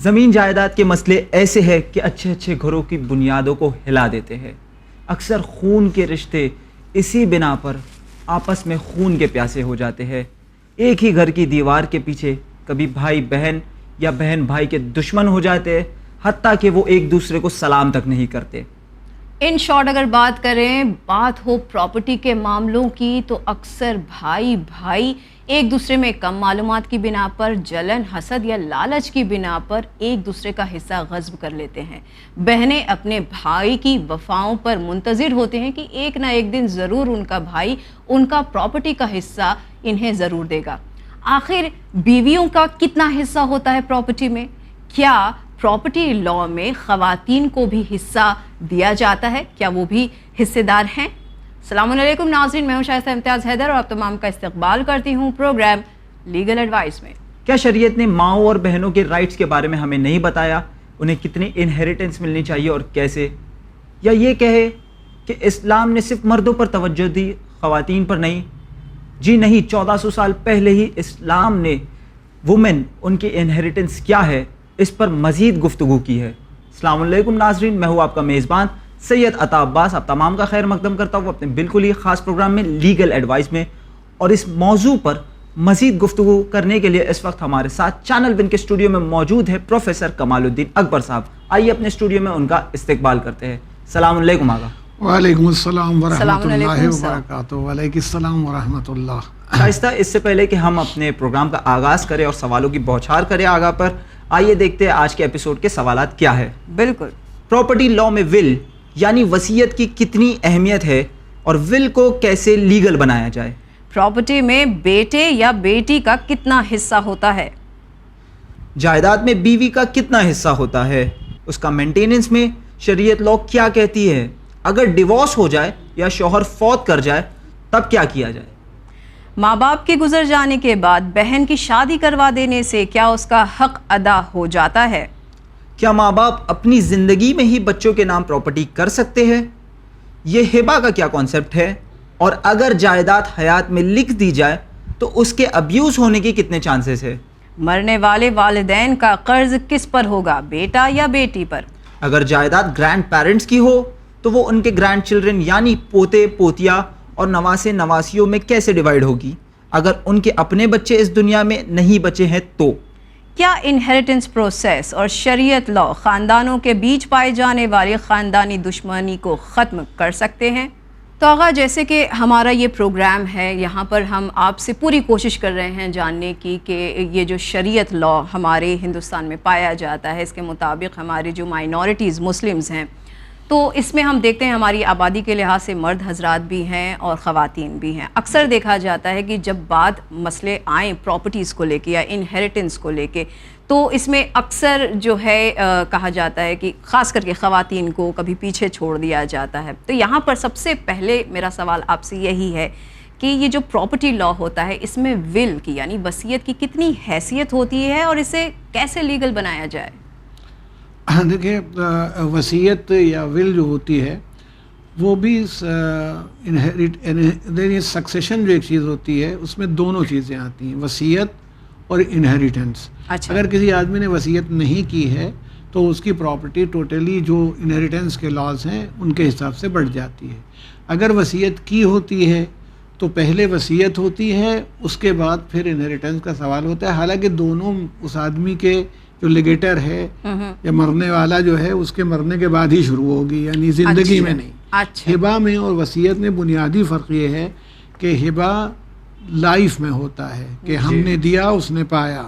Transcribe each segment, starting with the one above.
زمین جائیداد کے مسئلے ایسے ہیں کہ اچھے اچھے گھروں کی بنیادوں کو ہلا دیتے ہیں. اکثر خون کے رشتے اسی بنا پر آپس میں خون کے پیاسے ہو جاتے ہیں. ایک ہی گھر کی دیوار کے پیچھے کبھی بھائی بہن یا بہن بھائی کے دشمن ہو جاتے ہیں، حتیٰ کہ وہ ایک دوسرے کو سلام تک نہیں کرتے. ان شارٹ اگر بات ہو پراپرٹی کے معاملوں کی تو اکثر بھائی ایک دوسرے میں کم معلومات کی بنا پر، جلن، حسد یا لالچ کی بنا پر ایک دوسرے کا حصہ غصب کر لیتے ہیں. بہنیں اپنے بھائی کی وفاؤں پر منتظر ہوتے ہیں کہ ایک نہ ایک دن ضرور ان کا بھائی ان کا پراپرٹی کا حصہ انہیں ضرور دے گا. آخر بیویوں کا کتنا حصہ ہوتا ہے پراپرٹی میں؟ کیا پراپرٹی لا میں خواتین کو بھی حصہ دیا جاتا ہے؟ کیا وہ بھی حصے دار ہیں؟ السلام علیکم ناظرین، میں ہوں شائستہ امتیاز حیدر اور آپ تمام کا استقبال کرتی ہوں پروگرام لیگل ایڈوائس میں. کیا شریعت نے ماؤں اور بہنوں کے رائٹس کے بارے میں ہمیں نہیں بتایا؟ انہیں کتنی انہیریٹنس ملنی چاہیے اور کیسے؟ یا یہ کہے کہ اسلام نے صرف مردوں پر توجہ دی، خواتین پر نہیں؟ جی نہیں، 1400 سال پہلے ہی اسلام نے وومن، ان کی انہیریٹنس کیا ہے، اس پر مزید گفتگو کی ہے. السلام علیکم ناظرین، میں ہوں آپ کا میزبان سید عطا عباس. آپ تمام کا خیر مقدم کرتا ہوں اپنے بالکل ہی خاص پروگرام میں لیگل ایڈوائس میں. اور اس موضوع پر مزید گفتگو کرنے کے لیے اس وقت ہمارے ساتھ چینل ون کے اسٹوڈیو میں موجود ہے پروفیسر کمال الدین اکبر صاحب. آئیے اپنے اسٹوڈیو میں ان کا استقبال کرتے ہیں. السلام علیکم آقا. وعلیکم السلام ورحمۃ اللہ وبرکاتہ. وعلیکم السلام ورحمۃ اللہ. شائستہ، اس سے پہلے کہ ہم اپنے پروگرام کا آغاز کریں اور سوالوں کی بوچھار کریں آگاہ پر، آئیے دیکھتے ہیں آج کے ایپیسوڈ کے سوالات کیا ہے. بالکل. پراپرٹی لا میں ول یعنی وصیت کی کتنی اہمیت ہے اور ول کو کیسے لیگل بنایا جائے؟ پراپرٹی میں بیٹے یا بیٹی کا کتنا حصہ ہوتا ہے؟ جائیداد میں بیوی کا کتنا حصہ ہوتا ہے؟ اس کا مینٹیننس میں شریعت لا کیا کہتی ہے؟ اگر ڈیورس ہو جائے یا شوہر فوت کر جائے تب کیا کیا جائے؟ ماں باپ کے گزر جانے کے بعد بہن کی شادی کروا دینے سے کیا اس کا حق ادا ہو جاتا ہے؟ کیا ماں باپ اپنی زندگی میں ہی بچوں کے نام پراپرٹی کر سکتے ہیں؟ یہ ہبہ کا کیا کانسیپٹ ہے؟ اور اگر جائیداد حیات میں لکھ دی جائے تو اس کے ابیوز ہونے کی کتنے چانسز ہے؟ مرنے والے والدین کا قرض کس پر ہوگا، بیٹا یا بیٹی پر؟ اگر جائیداد گرینڈ پیرنٹس کی ہو تو وہ ان کے گرینڈ چلڈرن یعنی پوتے پوتیا اور نواسے نواسیوں میں کیسے ڈیوائیڈ ہوگی؟ اگر ان کے اپنے بچے اس دنیا میں نہیں بچے ہیں تو؟ کیا انہیریٹنس پروسیس اور شریعت لا خاندانوں کے بیچ پائے جانے والی خاندانی دشمنی کو ختم کر سکتے ہیں؟ تو آغا، جیسے کہ ہمارا یہ پروگرام ہے، یہاں پر ہم آپ سے پوری کوشش کر رہے ہیں جاننے کی کہ یہ جو شریعت لا ہمارے ہندوستان میں پایا جاتا ہے، اس کے مطابق ہماری جو مائنورٹیز مسلمز ہیں، تو اس میں ہم دیکھتے ہیں ہماری آبادی کے لحاظ سے مرد حضرات بھی ہیں اور خواتین بھی ہیں. اکثر دیکھا جاتا ہے کہ جب بات مسئلے آئیں پراپرٹیز کو لے کے یا انہیریٹنس کو لے کے، تو اس میں اکثر جو ہے کہا جاتا ہے کہ خاص کر کے خواتین کو کبھی پیچھے چھوڑ دیا جاتا ہے. تو یہاں پر سب سے پہلے میرا سوال آپ سے یہی ہے کہ یہ جو پراپرٹی لا ہوتا ہے، اس میں ول کی یعنی وصیت کی کتنی حیثیت ہوتی ہے اور اسے کیسے لیگل بنایا جائے؟ دیکھیں، وصیت یا ول جو ہوتی ہے وہ بھی سکسیشن جو ایک چیز ہوتی ہے اس میں دونوں چیزیں آتی ہیں، وصیت اور انہیریٹنس. اچھا. اگر کسی آدمی نے وصیت نہیں کی ہے تو اس کی پراپرٹی ٹوٹلی جو انہیریٹنس کے لاز ہیں ان کے حساب سے بڑھ جاتی ہے. اگر وصیت کی ہوتی ہے تو پہلے وصیت ہوتی ہے، اس کے بعد پھر انہیریٹنس کا سوال ہوتا ہے. حالانکہ دونوں اس آدمی کے جو لیگیٹر ہے یا مرنے والا جو ہے اس کے مرنے کے بعد ہی شروع ہوگی، یعنی زندگی میں نہیں. ہبہ میں اور وصیت میں بنیادی فرق یہ ہے کہ ہبہ لائف میں ہوتا ہے کہ ہم نے دیا اس نے پایا،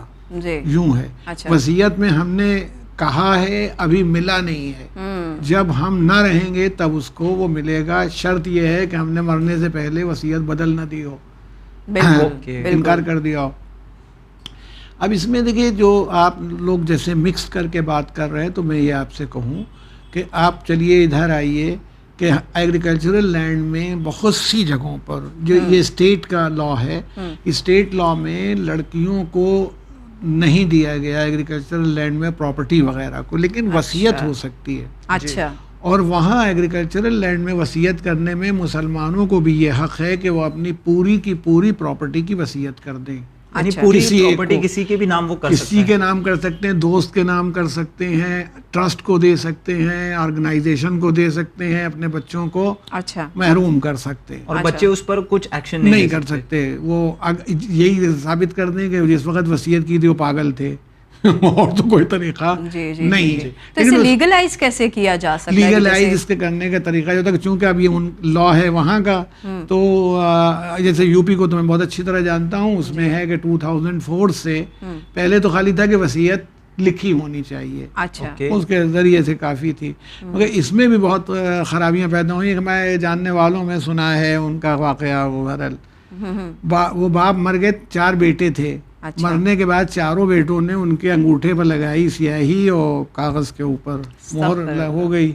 یوں ہے. وصیت میں ہم نے کہا ہے ابھی ملا نہیں ہے، جب ہم نہ رہیں گے تب اس کو وہ ملے گا. شرط یہ ہے کہ ہم نے مرنے سے پہلے وصیت بدل نہ دی ہو، انکار کر دیا ہو. اب اس میں دیکھیے، جو آپ لوگ جیسے مکس کر کے بات کر رہے ہیں، تو میں یہ آپ سے کہوں کہ آپ چلیے ادھر آئیے کہ ایگریکلچرل لینڈ میں بہت سی جگہوں پر جو یہ اسٹیٹ کا لا ہے، اسٹیٹ لا میں لڑکیوں کو نہیں دیا گیا ایگریکلچرل لینڈ میں پراپرٹی وغیرہ کو، لیکن وصیت ہو سکتی ہے. اچھا. اور وہاں ایگریکلچرل لینڈ میں وصیت کرنے میں مسلمانوں کو بھی یہ حق ہے کہ وہ اپنی پوری کی پوری پراپرٹی کی وصیت کر دیں. یعنی اچھا، پوری کسی ایک پراپرٹی کو، کسی کے بھی نام وہ کر سکتے کسی ہیں. کے نام کر سکتے ہیں، دوست کے نام کر سکتے ہیں، ٹرسٹ کو دے سکتے ہیں، آرگنائزیشن کو دے سکتے ہیں، اپنے بچوں کو اچھا محروم کر سکتے ہیں. اور اچھا. بچے اس پر کچھ ایکشن نہیں کر سکتے. وہ یہی ثابت کر دیں کہ جس وقت وصیت کی تھی وہ پاگل تھے اور تو کوئی طریقہ نہیں. تو اسے لیگلائز کیسے کیا جا سکتا ہے؟ لیگلائز اس کے کرنے کا طریقہ جو تھا کہ چونکہ اب یہ لا ہے وہاں کا، تو جیسے یو پی کو تو میں بہت اچھی طرح جانتا ہوں، اس میں ہے کہ 2004 سے پہلے تو خالی تھا کہ وصیت لکھی ہونی چاہیے، اچھا اس کے ذریعے سے کافی تھی، مگر اس میں بھی بہت خرابیاں پیدا ہوئی. کہ میں جاننے والوں میں سنا ہے ان کا واقعہ، وہ باپ مر گئے، 4 بیٹے تھے. مرنے کے بعد چاروں بیٹوں نے ان کے انگوٹھے پر لگائی سیاہی اور کاغذ کے اوپر مہر ہو گئی.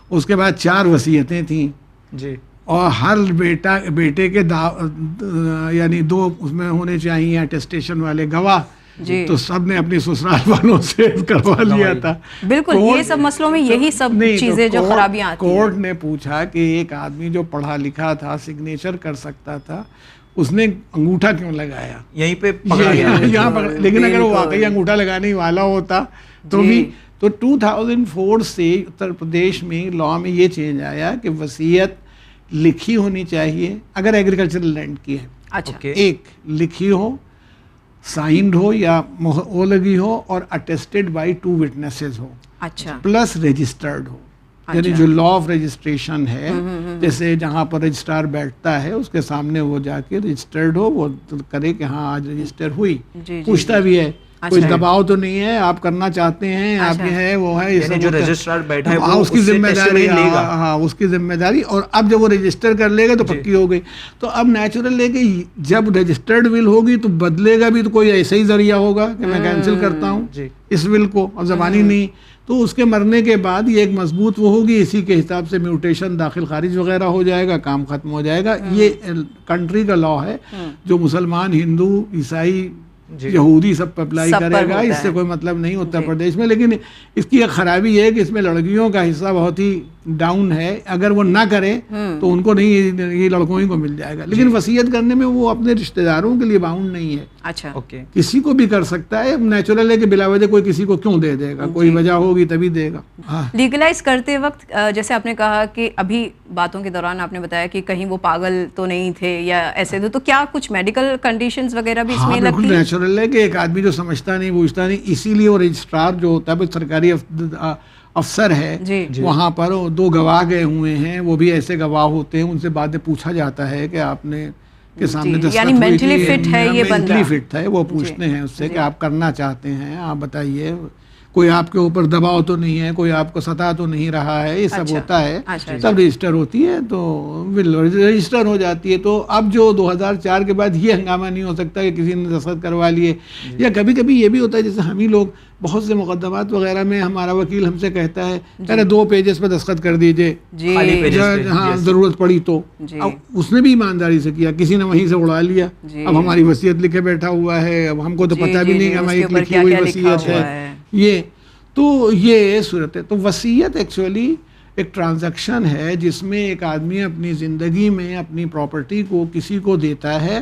اس کے بعد 4 وصیتیں تھیں جی، اور ہر بیٹے کے یعنی 2 اس میں ہونے چاہیے اٹیسٹیشن والے گواہ. تو سب نے اپنی سسرال والوں سے کروا لیا تھا. بالکل، یہ سب مسئلوں میں یہی سب چیزیں جو خرابیاں آتی ہیں. کورٹ نے پوچھا کہ ایک آدمی جو پڑھا لکھا تھا، سگنیچر کر سکتا تھا، اس نے انگوٹھا کیوں لگایا؟ یہیں پہ پکڑا گیا. لیکن اگر وہ واقعی انگوٹھا لگانے والا ہوتا تو بھی. تو 2004 سے اتر پردیش میں لا میں یہ چینج آیا کہ وصیت لکھی ہونی چاہیے اگر ایگریکلچرل لینڈ کی ہے. اچھا، ایک لکھی ہو، سائنڈ ہو یا وہ لگی ہو، اور اٹیسٹڈ بائی 2 وٹنسز ہو، اچھا پلس رجسٹرڈ ہو. یعنی جو لا آف رجسٹریشن ہے، جیسے جہاں پر رجسٹرار بیٹھتا ہے اس کے سامنے وہ جا کے رجسٹرڈ ہو، وہ کرے کہ ہاں آج رجسٹر ہوئی. پوچھتا بھی ہے کوئی دباؤ تو نہیں ہے، آپ کرنا چاہتے ہیں، آپ یہ ہے وہ ہے، یعنی جو رجسٹرار بیٹھا ہے ہاں اس کی ذمہ داری، ہاں اس کی ذمہ داری. اور اب جب وہ رجسٹر کر لے گا تو پکی ہو گئی. تو اب نیچرل ہے کہ جب رجسٹرڈ ول ہوگی تو بدلے گا بھی تو کوئی ایسا ہی ذریعہ ہوگا کہ میں کینسل کرتا ہوں اس ول کو، اور زبانی نہیں. تو اس کے مرنے کے بعد یہ ایک مضبوط وہ ہوگی، اسی کے حساب سے میوٹیشن داخل خارج وغیرہ ہو جائے گا، کام ختم ہو جائے گا. یہ کنٹری کا لا ہے جو مسلمان، ہندو، عیسائی، یہودی سب پہ اپلائی کرے گا. اس سے کوئی مطلب نہیں اتر پردیش میں. لیکن اس کی ایک خرابی یہ ہے کہ اس میں لڑکیوں کا حصہ بہت ہی ڈاؤن ہے. اگر وہ نہ کرے تو ان کو نہیں، یہ لڑکوں ہی کو مل جائے گا. لیکن وصیت کرنے میں وہ اپنے رشتہ داروں کے لیے باؤنڈ نہیں ہے. اچھا، کسی کو بھی کر سکتا ہے. نیچرل ہے کہ بلا وجہ کوئی کسی کو کیوں دے دے گا، کوئی وجہ ہوگی تبھی دے گا. لیگلائز کرتے وقت جیسے آپ نے کہا کہ ابھی باتوں کے دوران آپ نے بتایا کہ کہیں وہ پاگل تو نہیں تھے یا ایسے تو کیا کچھ میڈیکل کنڈیشنز وغیرہ بھی اس میں لگتی ہیں؟ نیچرل ہے کہ ایک آدمی جو سمجھتا نہیں بوجھتا نہیں، اسی لیے وہ رجسٹرار جو ہوتا ہے سرکاری افسر ہے، وہاں پر 2 گواہ گئے ہوئے ہیں، وہ بھی ایسے گواہ ہوتے ہیں، ان سے بعد میں پوچھا جاتا ہے کہ آپ نے کے سامنے یعنی مینٹلی فٹ ہے یہ بندہ، مینٹلی فٹ ہے. وہ پوچھتے ہیں اس سے کہ آپ کرنا چاہتے ہیں، آپ بتائیے، کوئی آپ کے اوپر دباؤ تو نہیں ہے، کوئی آپ کو ستا تو نہیں رہا ہے. یہ سب ہوتا ہے، سب رجسٹر ہوتی ہے تو رجسٹر ہو جاتی ہے. تو اب جو 2004 کے بعد یہ ہنگامہ نہیں ہو سکتا کہ کسی نے دستخط کروا لیے. یا کبھی کبھی یہ بھی ہوتا ہے، جیسے ہم ہی لوگ بہت سے مقدمات وغیرہ میں ہمارا وکیل ہم سے کہتا ہے کہ 2 پیجز پہ دستخط کر دیجئے، ہاں ضرورت پڑی تو. اب اس نے بھی ایمانداری سے کیا، کسی نے وہیں سے اڑا لیا. اب ہماری وصیت لکھے بیٹھا ہوا ہے، اب ہم کو تو پتہ بھی نہیں کہ ہماری لکھی ہوئی وصیت ہے. یہ صورت ہے. تو وصیت ایکچولی ایک ٹرانزیکشن ہے جس میں ایک آدمی اپنی زندگی میں اپنی پراپرٹی کو کسی کو دیتا ہے،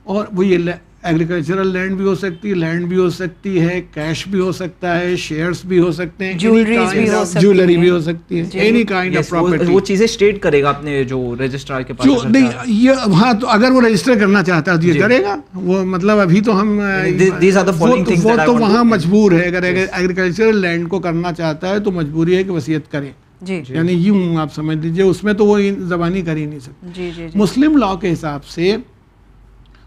اور وہ یہ ایگریکلچرل لینڈ بھی ہو سکتی ہے، لینڈ بھی ہو سکتی ہے، کیش بھی ہو سکتا ہے، شیئرز بھی ہو سکتے ہیں، جیولری بھی ہو سکتی ہے، اینی کائنڈ آف پراپرٹی. وہ چیزیں اسٹیٹ کرے گا اپنے جو رجسٹرار کے پاس. نہیں یہ ہاں، تو اگر وہ رجسٹر کرنا چاہتا ہے تو یہ کرے گا. وہ مطلب ابھی تو ہم وہ تو وہاں مجبور ہے. اگر ایگریکلچرل لینڈ کو کرنا چاہتا ہے تو مجبوری ہے کہ وصیت کرے. یعنی یوں آپ سمجھ لیجیے، اس میں تو وہ زبانی کر ہی نہیں سکتے. مسلم لا کے حساب سے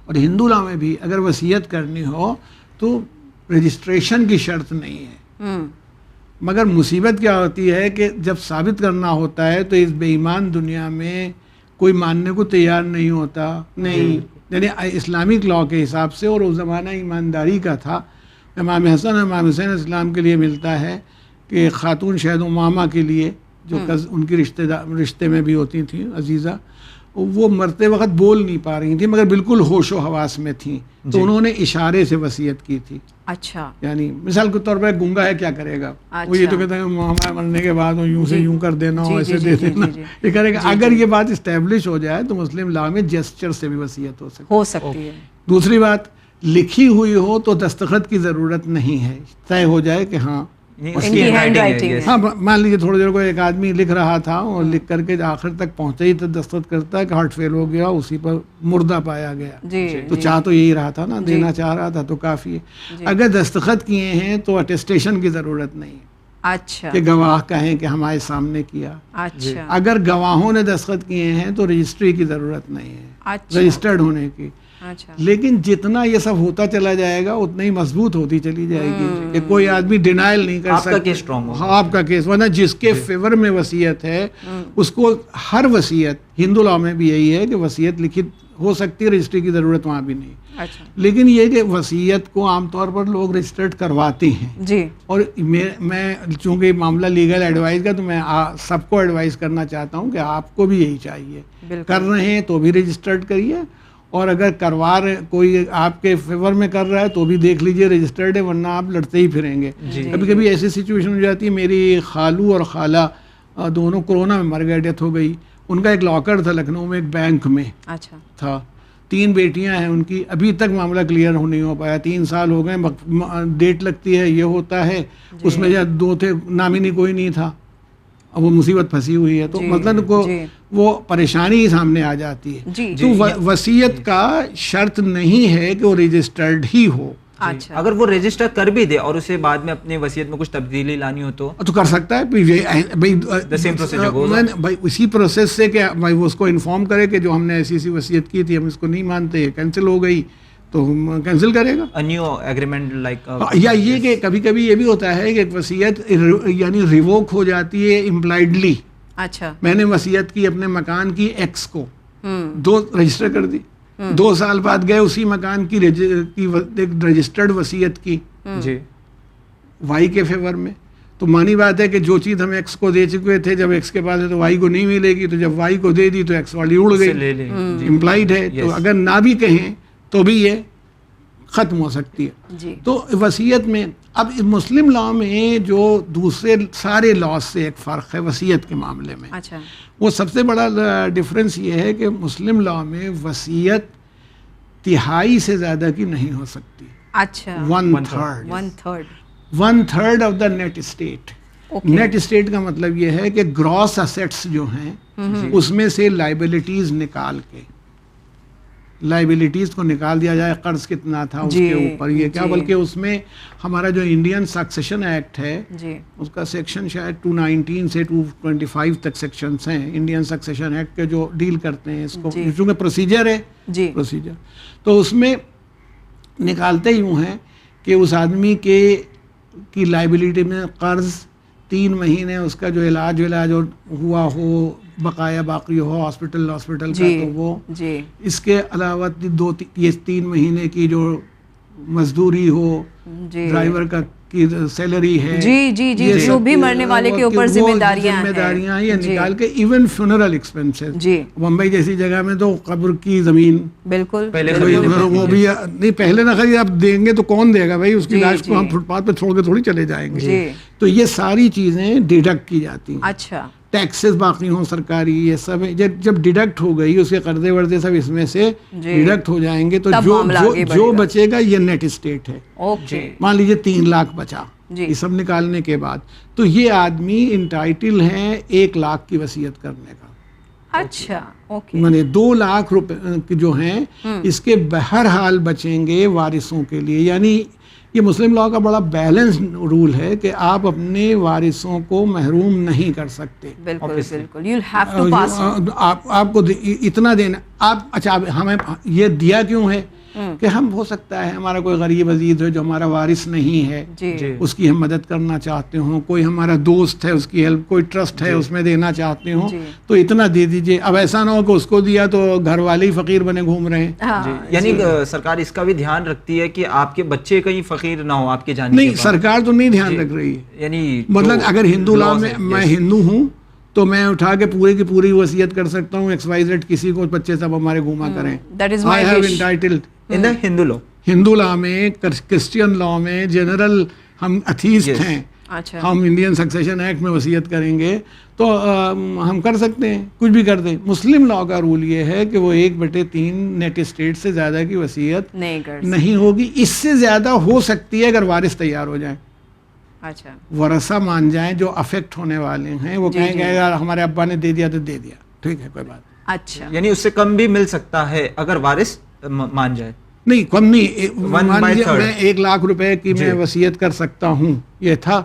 اور ہندو لا میں بھی اگر وصیت کرنی ہو تو رجسٹریشن کی شرط نہیں ہے. مگر مصیبت کیا ہوتی ہے کہ جب ثابت کرنا ہوتا ہے تو اس بے ایمان دنیا میں کوئی ماننے کو تیار نہیں ہوتا. نہیں، یعنی اسلامک لا کے حساب سے، اور اس زمانہ ایمانداری کا تھا. امام حسن اور امام حسین اسلام کے لیے ملتا ہے کہ خاتون شہد امامہ کے لیے جو ان کی رشتے میں بھی ہوتی تھیں عزیزہ، وہ مرتے وقت بول نہیں پا رہی تھیں مگر بالکل ہوش و حواس میں تھیں. تو انہوں نے اشارے سے وصیت کی تھی. اچھا، یعنی مثال کے طور پر گونگا ہے، کیا کرے گا؟ وہ یہ تو کہتے ہیں ہمارے مرنے کے بعد یوں سے یوں کر دینا، ایسے دے دینا، یہ کرے گا. اگر یہ بات اسٹیبلش ہو جائے تو مسلم لا میں جیسچر سے بھی وصیت ہو سکتی ہے. ہے. دوسری بات، لکھی ہوئی ہو تو دستخط کی ضرورت نہیں ہے, طے ہو جائے کہ ہاں اس کی ہینڈ رائٹنگ ہے. ہاں مان لیجیے تھوڑی دیر کو ایک آدمی لکھ رہا تھا اور لکھ کر کے آخر تک پہنچے ہی تو دستخط کرتا ہے کہ ہارٹ فیل ہو گیا, اسی پر مردہ پایا گیا, تو چاہ تو یہی رہا تھا نا, دینا چاہ رہا تھا تو کافی ہے. اگر دستخط کیے ہیں تو اٹیسٹیشن کی ضرورت نہیں ہے, اچھا, کہ گواہ کہیں کہ ہمارے سامنے کیا. اچھا, اگر گواہوں نے دستخط کیے ہیں تو رجسٹری کی ضرورت نہیں ہے, اچھا, رجسٹرڈ ہونے کی. اچھا, لیکن جتنا یہ سب ہوتا چلا جائے گا اتنا ہی مضبوط ہوتی چلی جائے گی کہ کوئی آدمی ڈینائل نہیں کر آپ کا سکتا. کیس اسٹرانگ ہوگا. ہاں آپ کا کیس, ورنہ جس کے فیور میں وصیت ہے اس کو ہر وصیت, ہندو لاء میں بھی یہی ہے کہ وصیت لکھت ہو سکتی ہے, رجسٹری کی ضرورت وہاں بھی نہیں. اچھا, لیکن یہ کہ وصیت کو عام طور پر لوگ رجسٹرڈ کرواتے ہیں. جی, اور میں چونکہ معاملہ لیگل ایڈوائز کا تو میں سب کو ایڈوائز کرنا چاہتا ہوں کہ آپ کو بھی یہی چاہیے, کر رہے ہیں تو بھی رجسٹرڈ کریے, اور اگر کروا رہے کوئی آپ کے فیور میں کر رہا ہے تو بھی دیکھ لیجئے رجسٹرڈ ہے, ورنہ آپ لڑتے ہی پھریں گے. کبھی کبھی ایسی سچویشن ہو جاتی ہے, میری خالو اور خالہ دونوں کورونا میں مر گئے, ڈیتھ ہو گئی. ان کا ایک لاکر تھا لکھنؤ میں, ایک بینک میں اچھا, تھا, 3 بیٹیاں ہیں ان کی, ابھی تک معاملہ کلیئر نہیں ہو پایا. 3 سال ہو گئے, ڈیٹ لگتی ہے, یہ ہوتا ہے, اس میں 2 تھے, نامنی کوئی نہیں تھا, اب وہ مصیبت پھنسی ہوئی ہے. تو مطلب کو وہ پریشانی ہی سامنے آ جاتی ہے. تو وصیت کا شرط نہیں ہے کہ وہ رجسٹرڈ ہی ہو. اچھا, اگر وہ رجسٹر کر بھی دے اور اسے بعد میں اپنی وصیت میں کچھ تبدیلی لانی ہو تو کر سکتا ہے بھائی اسی پروسیس سے کہ بھائی وہ اس کو انفارم کرے کہ جو ہم نے ایسی وصیت کی تھی ہم اس کو نہیں مانتے, کینسل ہو گئی, تو کینسل کرے گا. نیو ایگریمنٹ لائک, یا یہ کہ کبھی کبھی یہ بھی ہوتا ہے کہ ایک وصیت یعنی ریووک ہو جاتی ہے امپلائڈلی. اچھا, میں نے وصیت کی اپنے مکان کی ایکس کو, 2 رجسٹر کر دی, 2 سال بعد گئے اسی مکان کی رجسٹرڈ وصیت کی جی وائی کے فیور میں. تو مانی بات ہے کہ جو چیز ہم ایکس کو دے چکے تھے, جب ایکس کے پاس ہے تو وائی کو نہیں ملے گی, تو جب وائی کو دے دی تو ایکس والی اڑ گئی, امپلائڈ ہے. تو اگر نہ بھی کہیں تو بھی یہ ختم ہو سکتی ہے. تو وصیت میں اب مسلم لاء میں جو دوسرے سارے لاء سے ایک فرق ہے وصیت کے معاملے میں. اچھا, وہ سب سے بڑا ڈفرینس یہ ہے کہ مسلم لاء میں وصیت 1/3 سے زیادہ کی نہیں ہو سکتی. اچھا, 1/3 of the net estate. Net estate کا مطلب یہ ہے کہ گراس اسیٹس جو ہیں اس میں سے لائبلٹیز نکال کے, لائبلٹیز کو نکال دیا جائے, قرض کتنا تھا اس کے اوپر, یہ کیا بلکہ اس میں ہمارا جو انڈین سکسیشن ایکٹ ہے اس کا سیکشن شاید 219 سے 225 تک سیکشنز ہیں انڈین سکسیشن ایکٹ کے جو ڈیل کرتے ہیں اس کو, چونکہ پروسیجر ہے پروسیجر, تو اس میں نکالتے یوں ہیں کہ اس آدمی کی لائبلٹی میں قرض 3 مہینے اس کا جو علاج ہوا ہو بقایا باقی ہو ہاسپٹل کا, تو وہ اس کے علاوہ 3 مہینے کی جو مزدوری ہو, ڈرائیور کا کی سیلری ہے, جی جو بھی مرنے والے کے اوپر ذمہ داریاں یہ نکال کے, ایون فیونرل ایکسپینسز. ممبئی جیسی جگہ میں تو قبر کی زمین بالکل وہ بھی نہیں, پہلے نہ خرید, آپ دیں گے تو کون دے گا بھائی, اس کی لاش کو ہم فٹ پاتھ پہ چھوڑ کے تھوڑی چلے جائیں گے. تو یہ ساری چیزیں ڈیڈکٹ کی جاتی ہیں. اچھا, ٹیکسز باقی ہوں سرکاری, یہ سب جب ڈیڈکٹ ہو گئی, اس کے قرضے ورضے سب اس میں سے ڈیڈکٹ ہو جائیں گے, تو جو بچے گا یہ نیٹ اسٹیٹ ہے. مان لیجیے 3 لاکھ بچا, یہ سب نکالنے کے بعد, تو یہ آدمی انٹائٹل ہے 1 لاکھ کی وصیت کرنے کا. اچھا, یعنی 2 لاکھ روپے جو ہیں اس کے بہرحال بچیں گے وارثوں کے لیے. یعنی یہ مسلم لاء کا بڑا بیلنس رول ہے کہ آپ اپنے وارثوں کو محروم نہیں کر سکتے. بالکل آپ کو اتنا دینا. آپ اچھا ہمیں یہ دیا کیوں ہے کہ ہم ہو سکتا ہے ہمارا کوئی غریب عزیز ہو جو ہمارا وارث نہیں ہے, اس کی ہم مدد کرنا چاہتے ہوں, کوئی ہمارا دوست ہے اس کی ہیلپ, کوئی ٹرسٹ ہے اس میں دینا چاہتے ہوں, تو اتنا دے دیجئے. اب ایسا نہ ہو کہ اس کو دیا تو گھر والے ہی فقیر بنے گھوم رہے ہیں. یعنی سرکار اس کا بھی دھیان رکتی ہے کہ آپ کے بچے کہیں فقیر نہ ہو آپ کے جانے. نہیں, سرکار تو نہیں دھیان رکھ رہی ہے. یعنی مطلب اگر ہندو لاء میں ہندو ہوں تو میں اٹھا کے پورے کی پوری وصیت کر سکتا ہوں XYZ کسی کو, بچے سب ہمارے گھوما کریں. I have entitled in the Hindu law میں, کرسچین لاء میں جنرل ہم اتھیسٹ ہیں, اچھا ہم انڈین سکسیشن ایکٹ میں وصیت کریں گے تو ہم کر سکتے ہیں، کچھ بھی کر دیں. مسلم لاء کا رول یہ ہے کہ وہ 1/3 نیٹ اسٹیٹ سے زیادہ کی وصیت نہیں ہوگی. اس سے زیادہ ہو سکتی ہے اگر وارث تیار ہو جائیں. اچھا ورثہ مان جائیں جو افیکٹ ہونے والے ہیں، وہ کہیں گے یار ہمارے ابا نے دے دیا تو دے دیا، ٹھیک ہے کوئی بات نہیں. اچھا یعنی اس سے کم بھی مل سکتا ہے اگر وارث مان جائے. نہیں کم نہیں، 1/3 میں 1 لاکھ روپے کی میں وصیت کر سکتا ہوں، یہ تھا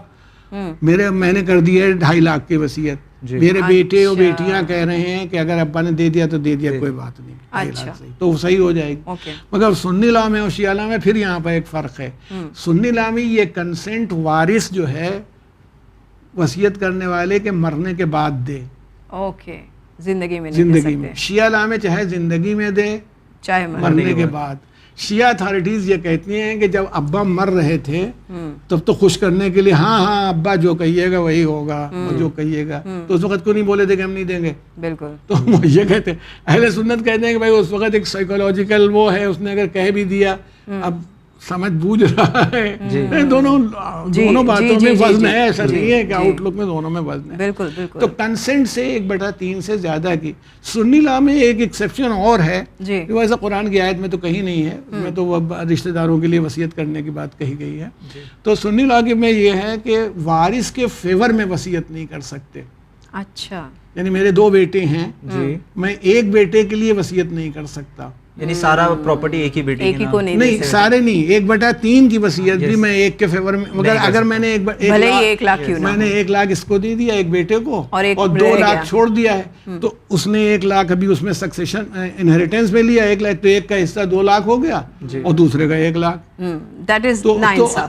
میں نے کر دی ہے 2.5 لاکھ کی وصیت. میرے بیٹے اور بیٹیاں کہہ رہے ہیں کہ اگر ابا نے دے دیا تو دے دیا، کوئی بات نہیں، 2.5 لاکھ تو وہ صحیح ہو جائے گی. مگر سنی لاء میں اور شیعہ لاء میں پھر یہاں پہ ایک فرق ہے. سنی لاء میں یہ کنسنٹ وارث جو ہے وصیت کرنے والے کے مرنے کے بعد دے، اوکے، زندگی میں زندگی میں. شیعہ لاء میں چاہے زندگی میں دے چاہے مرنے کے بعد. شیعہ اتھارٹیز یہ کہتی ہیں کہ جب ابا مر رہے تھے تب تو خوش کرنے کے لیے ہاں ابا جو کہیے گا وہی ہوگا، اور جو کہیے گا تو اس وقت کو نہیں بولے تھے کہ ہم نہیں دیں گے. بالکل. تو وہ یہ کہتے ہیں، اہل سنت کہتے ہیں کہ بھائی اس وقت ایک سائیکولوجیکل وہ ہے، اس نے اگر کہہ بھی دیا اب سمجھ بوجھ رہا ہے. دونوں باتوں میں وزن ہے، ایسا نہیں ہے کہ آؤٹ لک میں دونوں میں وزن ہے. بالکل بالکل. تو کنسنٹ سے 1/3 سے زیادہ کی. سنی لاء میں ایک ایکسیپشن اور ہے، ویسا قرآن کی آیت میں تو کہیں نہیں ہے، اس میں تو رشتہ داروں کے لیے وصیت کرنے کی بات کہی گئی ہے. تو سنی لاء میں یہ ہے کہ وارث کے فیور میں وصیت نہیں کر سکتے. اچھا، یعنی میرے 2 بیٹے ہیں، میں ایک بیٹے کے لیے وصیت نہیں کر سکتا. یعنی سارا پراپرٹی ایک ہی بیٹے کی کو نہیں، سارے نہیں، 1/3 کی وصیت بھی میں ایک کے فیور میں. مگر اگر میں نے 1 لاکھ اس کو دے دیا ایک بیٹے کو اور 2 لاکھ چھوڑ دیا ہے، تو اس نے 1 لاکھ ابھی اس میں سکسیشن انہیریٹنس میں لیا 1 لاکھ، تو ایک کا حصہ 2 لاکھ ہو گیا اور دوسرے کا 1 لاکھ.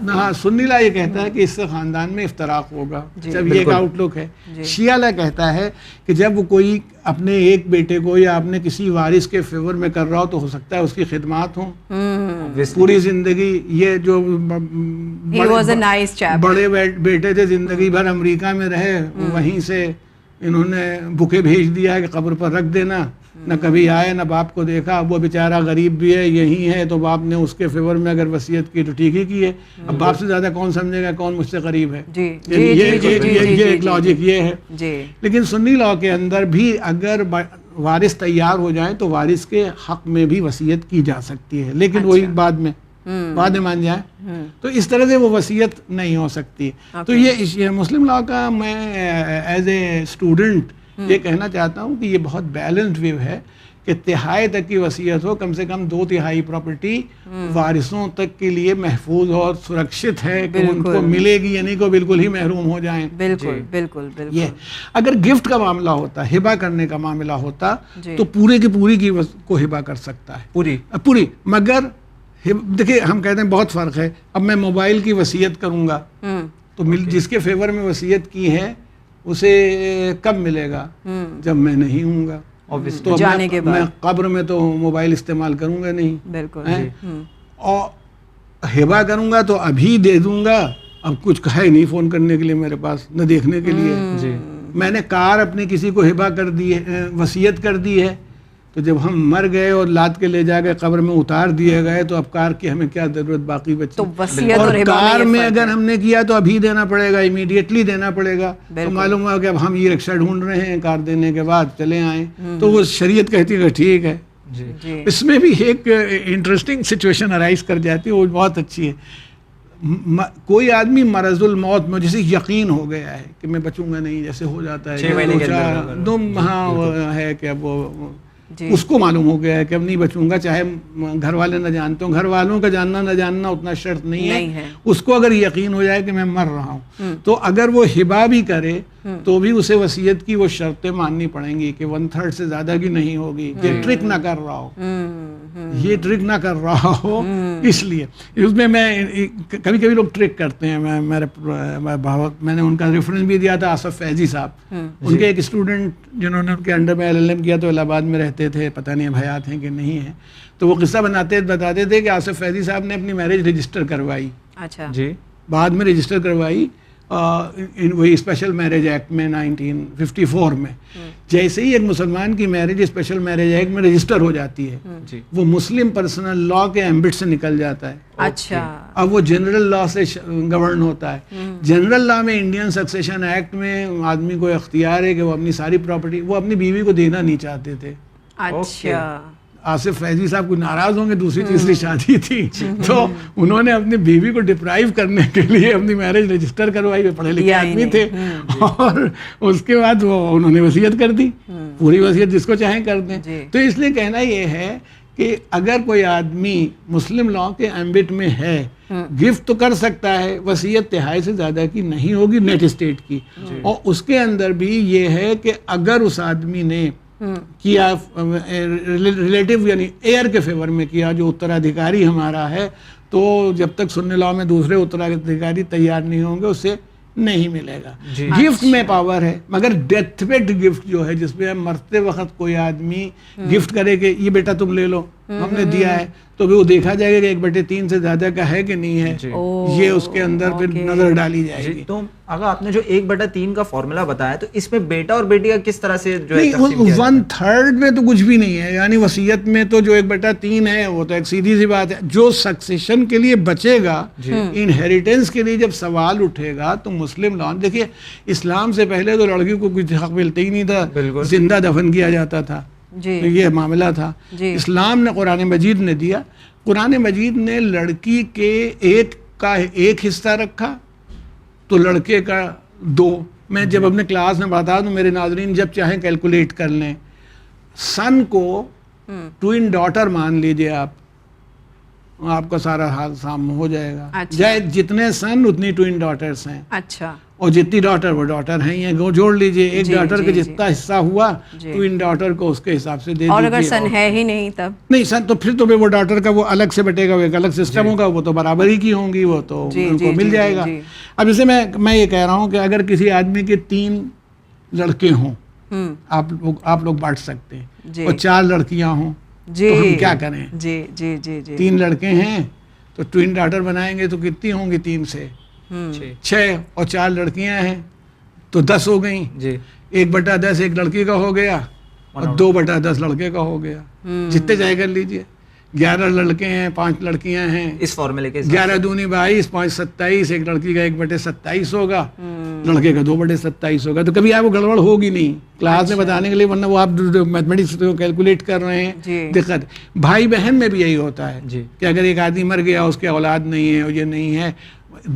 ہاں سنی لاء یہ کہتا ہے کہ اس سے خاندان میں افتراق ہوگا. جب یہ ایک آؤٹ لک ہے. شیعہ لاء کہتا ہے کہ جب وہ کوئی اپنے ایک بیٹے کو یا اپنے کسی وارث کے فیور میں کر رہا ہو تو ہو سکتا ہے اس کی خدمات ہوں پوری زندگی. یہ جو بڑے بیٹے تھے زندگی بھر امریکہ میں رہے، وہیں سے انہوں نے بکے بھیج دیا ہے کہ قبر پر رکھ دینا، نہ کبھی آئے نہ باپ کو دیکھا. وہ بیچارہ غریب بھی ہے، یہی ہے، تو باپ نے اس کے فیور میں اگر وصیت کی تو ٹھیک ہی کی ہے. اب باپ سے زیادہ کون سمجھے گا کون مجھ سے قریب ہے. یہ ایک لاجک یہ ہے. لیکن سنی لاء کے اندر بھی اگر وارث تیار ہو جائیں تو وارث کے حق میں بھی وصیت کی جا سکتی ہے، لیکن وہی بعد میں مان جائیں تو اس طرح سے وہ وصیت نہیں ہو سکتی. تو یہ مسلم لاء کا میں ایز اے اسٹوڈنٹ یہ کہنا چاہتا ہوں کہ یہ بہت بیلنسڈ ویو ہے کہ 1/3 تک کی وصیت ہو، کم سے کم 2/3 پراپرٹی وارثوں تک کے لیے محفوظ اور سرکشت ہے کہ ان کو ملے گی، یعنی کو بالکل ہی محروم ہو جائیں. بالکل بالکل بالکل. یہ اگر گفٹ کا معاملہ ہوتا، ہبہ کرنے کا معاملہ ہوتا تو پورے کی پوری کی کو ہبہ کر سکتا ہے، پوری. مگر دیکھیے ہم کہتے ہیں بہت فرق ہے. اب میں موبائل کی وصیت کروں گا تو جس کے فیور میں وصیت کی ہے اسے کب ملے گا؟ جب میں نہیں ہوں گا. تو میں قبر میں تو موبائل استعمال کروں گا نہیں. بالکل. اور ہبہ کروں گا تو ابھی دے دوں گا، اب کچھ ہے نہیں فون کرنے کے لیے میرے پاس، نہ دیکھنے کے لیے. میں نے کار اپنے کسی کو ہبہ کر دی ہے، وصیت کر دی ہے، تو جب ہم مر گئے اور لاد کے لے جا کے قبر میں اتار دیے گئے تو اب کار کی ہمیں کیا ضرورت باقی بچی. اور کار میں اگر ہم نے کیا تو ابھی دینا پڑے گا، امیڈیٹلی دینا پڑے گا. تو معلوم ہوا کہ اب ہم ای رکشہ ڈھونڈ رہے ہیں، کار دینے کے بعد چلے آئیں. تو وہ شریعت کہتی ہے کہ ٹھیک ہے. اس میں بھی ایک انٹرسٹنگ سچویشن ارائز کر جاتی ہے، وہ بہت اچھی ہے. کوئی آدمی مرض الموت میں جسے یقین ہو گیا ہے کہ میں بچوں گا نہیں، جیسے ہو جاتا ہے 2 ماہ ہے کہ اب وہ اس کو معلوم ہو گیا ہے کہ اب نہیں بچوں گا، چاہے گھر والے نہ جانتے ہوں. گھر والوں کا جاننا نہ جاننا اتنا شرط نہیں ہے. اس کو اگر یقین ہو جائے کہ میں مر رہا ہوں تو اگر وہ ہبہ بھی کرے تو بھی اسے وصیت کی وہ شرطیں ماننی پڑیں گی کہ 1/3 سے زیادہ کی نہیں ہوگی. یہ ٹرک نہ کر رہا ہو، اس لیے اس میں کبھی کبھی لوگ ٹرک کرتے ہیں. میں نے ان کا ریفرنس بھی دیا تھا، آصف فیضی صاحب. ان کے ایک اسٹوڈنٹ جنہوں نے ان کے انڈر میں LLM کیا تو الہ آباد میں رہتے تھے، پتہ نہیں اب حیات ہیں کہ نہیں ہیں. تو وہ قصہ بتاتے تھے کہ آصف فیضی صاحب نے اپنی میرج رجسٹر کروائی. اچھا. بعد میں رجسٹر کروائی وہی اسپیشل میرج ایکٹ میں 1954 میں جیسے ہی ایک مسلمان کی میرج اسپیشل میرج ایکٹ میں رجسٹر ہو جاتی ہے وہ مسلم پرسنل لا کے ایمبٹ سے نکل جاتا ہے. اچھا. اب وہ جنرل لا سے گورن ہوتا ہے. جنرل لا میں انڈین سکسیشن ایکٹ میں آدمی کو اختیار ہے کہ وہ اپنی ساری پراپرٹی وہ اپنی بیوی کو دینا نہیں چاہتے تھے. اچھا. آصف فیضی صاحب کوئی ناراض ہوں گے, دوسری تیسری شادی تھی تو انہوں نے اپنی بیوی کو ڈپرائیو کرنے کے لیے اپنی میرج رجسٹر کروائی. وہ پڑھے لکھے آدمی تھے اور اس کے بعد وہ انہوں نے وصیت کر دی, پوری وصیت جس کو چاہیں کر دیں. تو اس لیے کہنا یہ ہے کہ اگر کوئی آدمی مسلم لا کے ایمبٹ میں ہے گفٹ تو کر سکتا ہے, وصیت تہائی سے زیادہ کی نہیں ہوگی نیٹ اسٹیٹ کی. اور اس کے اندر بھی یہ ہے کہ اگر اس آدمی نے کیا ریلیٹیو یعنی ایئر کے فیور میں کیا جو اترادھیکاری ہمارا ہے, تو جب تک سننے لاؤ میں دوسرے اترادھیکاری تیار نہیں ہوں گے اسے نہیں ملے گا. گفٹ میں پاور ہے, مگر ڈیتھ بیڈ گفٹ جو ہے جس میں مرتے وقت کوئی آدمی گفٹ کرے کہ یہ بیٹا تم لے لو ہم نے دیا ہے, تو وہ دیکھا جائے گا کہ 1/3 سے زیادہ کا ہے کہ نہیں ہے, یہ اس کے اندر پھر نظر ڈالی جائے گی. تو اگر آپ نے جو 1/3 کا فارمولا بتایا تو اس میں بیٹا اور بیٹی کا کس طرح سے جو ہے 1/3 میں تو کچھ بھی نہیں ہے, یعنی وصیت میں تو جو 1/3 ہے وہ تو ایک سیدھی سی بات ہے. جو سکسیشن کے لیے بچے گا, انہیریٹنس کے لیے جب سوال اٹھے گا تو مسلم لا, دیکھیے اسلام سے پہلے تو لڑکی کو کچھ حق ملتا ہی نہیں تھا, زندہ دفن کیا جاتا تھا, یہ معاملہ تھا. اسلام نے قرآن مجید نے دیا, قرآن مجید نے لڑکی کے ایک حصہ رکھا تو لڑکے کا 2. میں جب اپنے کلاس میں بتا دوں میرے ناظرین جب چاہیں کیلکولیٹ کر لیں, سن کو ٹوئن ڈاٹر مان لیجئے آپ کا سارا حال سامنے ہو جائے گا. جتنے سن اتنی ٹوئن ڈاٹرز ہیں. اچھا. اور جتنی ڈاٹر وہ ڈاٹر ہیں, یہ جوڑ لیجئے, ایک ڈاٹر کا جتنا حصہ ہوا ٹوئن ڈاٹر کو اس کے حساب سے دے دیجئے. اور اگر سن ہے ہی نہیں تب نہیں سن تو پھر تو وہ ڈاٹر کا وہ الگ سے بٹے گا, وہ ایک الگ سسٹم ہوگا, وہ تو برابری کی ہوں گی, وہ تو ان کو مل جائے گا. اب اسے میں یہ کہہ رہا ہوں کہ اگر کسی آدمی کے 3 لڑکے ہوں آپ لوگ بانٹ سکتے ہیں, اور 4 لڑکیاں ہوں تو ہم کیا کریں. 3 لڑکے ہیں تو ٹوئن ڈاٹر بنائیں گے تو کتنی ہوں گی 3 سے 6, اور 4 لڑکیاں ہیں تو 10 ہو گئیں. 1/10 ایک لڑکی کا ہو گیا اور 2/10 لڑکے کا ہو گیا. جتنے چاہے کر لیجئے. 11 لڑکے ہیں 5 لڑکیاں ہیں, اس فارمولے کے 11 دونی 22, 5 27, ایک لڑکی کا 1/27 ہوگا, لڑکے کا 2/27 ہوگا. تو کبھی آپ کو گڑبڑ ہوگی نہیں کلاس میں بتانے کے لیے, ورنہ وہ آپ میتھمیٹکس کو کیلکولیٹ کر رہے ہیں. دقت بھائی بہن میں بھی یہی ہوتا ہے کہ اگر ایک آدمی مر گیا اس کے اولاد نہیں ہے اور یہ نہیں ہے,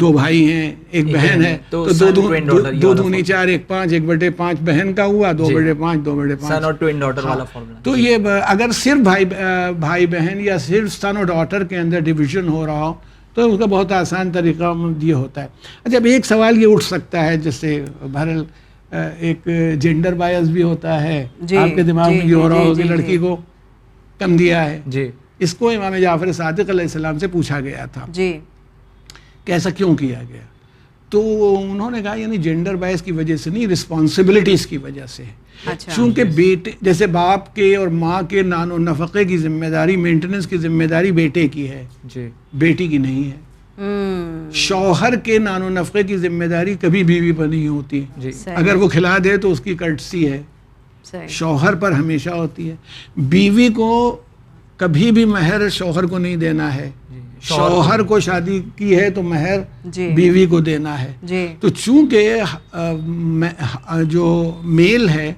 2 بھائی ہیں ایک بہن ہے تو 2 دونی 4, 1 5, 1/5 بہن کا ہوا, 2/5 2/5 سن اور ٹوئن ڈاٹر والا فارمولا. تو یہ اگر صرف بھائی بہن یا صرف سن اور ڈاٹر کے اندر ڈویژن ہو رہا ہو تو اس کا بہت آسان طریقہ یہ ہوتا ہے. اچھا اب ایک سوال یہ اٹھ سکتا ہے, جس سے بہرحال ایک جینڈر بائز بھی ہوتا ہے, آپ کے دماغ میں یہ ہو رہا ہو کہ لڑکی کو کم دیا ہے. اس کو امام جعفر صادق علیہ السلام سے پوچھا گیا تھا کہ ایسا کیوں کیا گیا, تو انہوں نے کہا یعنی جینڈر بائز کی وجہ سے نہیں, رسپانسبلٹیز کی وجہ سے. چونکہ بیٹے جیسے باپ کے اور ماں کے نان و نفقے کی ذمہ داری, مینٹیننس کی ذمہ داری بیٹے کی ہے, بیٹی کی نہیں ہے. شوہر کے نان و نفقے کی ذمہ داری کبھی بیوی پر نہیں ہوتی. اگر وہ کھلا دے تو اس کی کٹسی ہے, شوہر پر ہمیشہ ہوتی ہے. بیوی کو کبھی بھی مہر شوہر کو نہیں دینا ہے, شوہر کو شادی کی ہے تو مہر بیوی کو دینا ہے. تو چونکہ جو میل ہے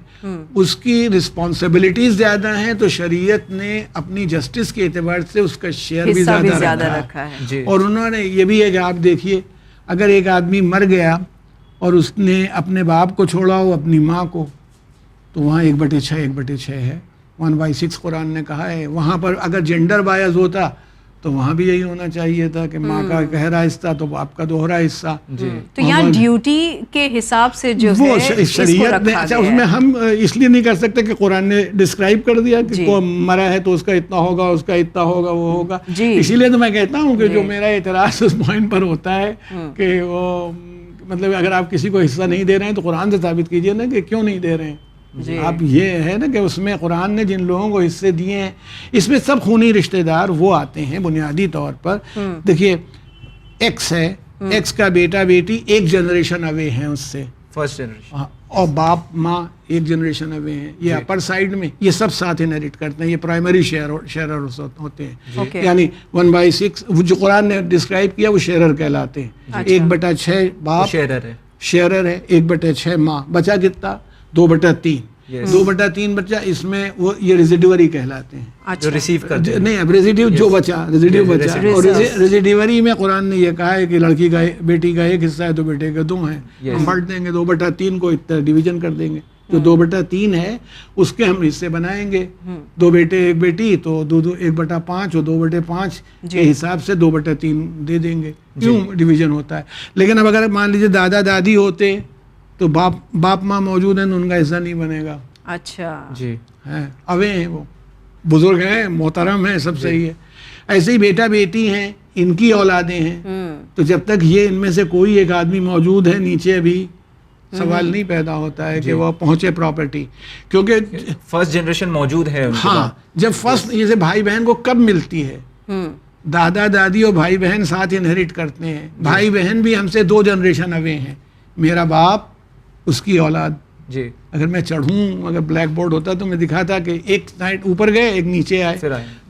اس کی رسپانسبلٹیز زیادہ ہیں تو شریعت نے اپنی جسٹس کے اعتبار سے اس کا شیئر بھی زیادہ رکھا ہے. اور انہوں نے یہ بھی ہے کہ آپ دیکھیے اگر ایک آدمی مر گیا اور اس نے اپنے باپ کو چھوڑا ہو اپنی ماں کو, تو وہاں 1/6 ہے, 1/6 قرآن نے کہا ہے. وہاں پر اگر جینڈر بائز ہوتا تو وہاں بھی یہی ہونا چاہیے تھا کہ ماں کا گہرا حصہ تو باپ کا دوہرا حصہ. تو یہاں ڈیوٹی کے حساب سے جو ہے شریعت نے, اچھا اس میں ہم اس لیے نہیں کر سکتے کہ قرآن نے ڈسکرائب کر دیا کہ کوئی مرا ہے تو اس کا اتنا ہوگا, اس کا اتنا ہوگا, وہ ہوگا. اسی لیے تو میں کہتا ہوں کہ جو میرا اعتراض اس پوائنٹ پر ہوتا ہے کہ وہ مطلب اگر آپ کسی کو حصہ نہیں دے رہے ہیں تو قرآن سے ثابت کیجئے نا کہ کیوں نہیں دے رہے ہیں. اب یہ ہے نا کہ اس میں قرآن نے جن لوگوں کو حصے دیے ہیں اس میں سب خونی رشتہ دار وہ آتے ہیں بنیادی طور پر. دیکھیے ایکس ہے ایکس کا بیٹا بیٹی ایک جنریشن اوے ہیں اس سے, فرسٹ جنریشن, اور باپ ماں ایک جنریشن اوے ہیں. یہ اپر سائڈ میں یہ سب ساتھ انہیریٹ کرتے ہیں, یہ پرائمری شیئررز ہوتے ہیں. یعنی 1/6 جو قرآن نے ڈسکرائب کیا وہ شیئرر کہلاتے ہیں. 1/6 باپ شیئرر ہے, 1/6 ماں, بچا کتنا 2/3. 2/3 بچہ, اس میں وہ یہ ریزیڈیوری کہلاتے ہیں, جو ریسیو کرتے ہیں. نہیں, اب ریزیڈیو جو بچا, ریزیڈیو بچا. اور ریزیڈیوری میں قرآن نے یہ کہا ہے کہ لڑکی کا بیٹی کا ایک حصہ ہے تو بیٹے کا 2 ہیں. ہم بانٹ دیں گے 2/3 کو, اتنا ڈویژن کر دیں گے. جو 2/3 ہے اس کے ہم حصے بنائیں گے, 2 بیٹے 1 بیٹی تو 1/5 اور 2/5 کے حساب سے 2/3 دے دیں گے. کیوں ڈویژن ہوتا ہے. لیکن اب اگر مان لیجیے دادا دادی ہوتے تو باپ ماں موجود ہیں تو ان کا حصہ نہیں بنے گا. اچھا جی, اوے ہیں, وہ بزرگ ہیں, محترم ہیں, سب صحیح ہے. ایسے ہی بیٹا بیٹی ہیں, ان کی اولادیں ہیں, تو جب تک یہ ان میں سے کوئی ایک آدمی موجود ہے نیچے بھی سوال نہیں پیدا ہوتا ہے کہ وہ پہنچے پراپرٹی, کیونکہ فرسٹ جنریشن موجود ہے. ہاں, جب فرسٹ جیسے بھائی بہن کو کب ملتی ہے, دادا دادی اور بھائی بہن ساتھ انہیریٹ کرتے ہیں. بھائی بہن بھی ہم سے 2 جنریشن اوے ہیں. میرا باپ اس کی اولاد. جی, اگر میں چڑھوں, اگر بلیک بورڈ ہوتا تو میں دکھاتا کہ ایک سائڈ اوپر گئے ایک نیچے آئے,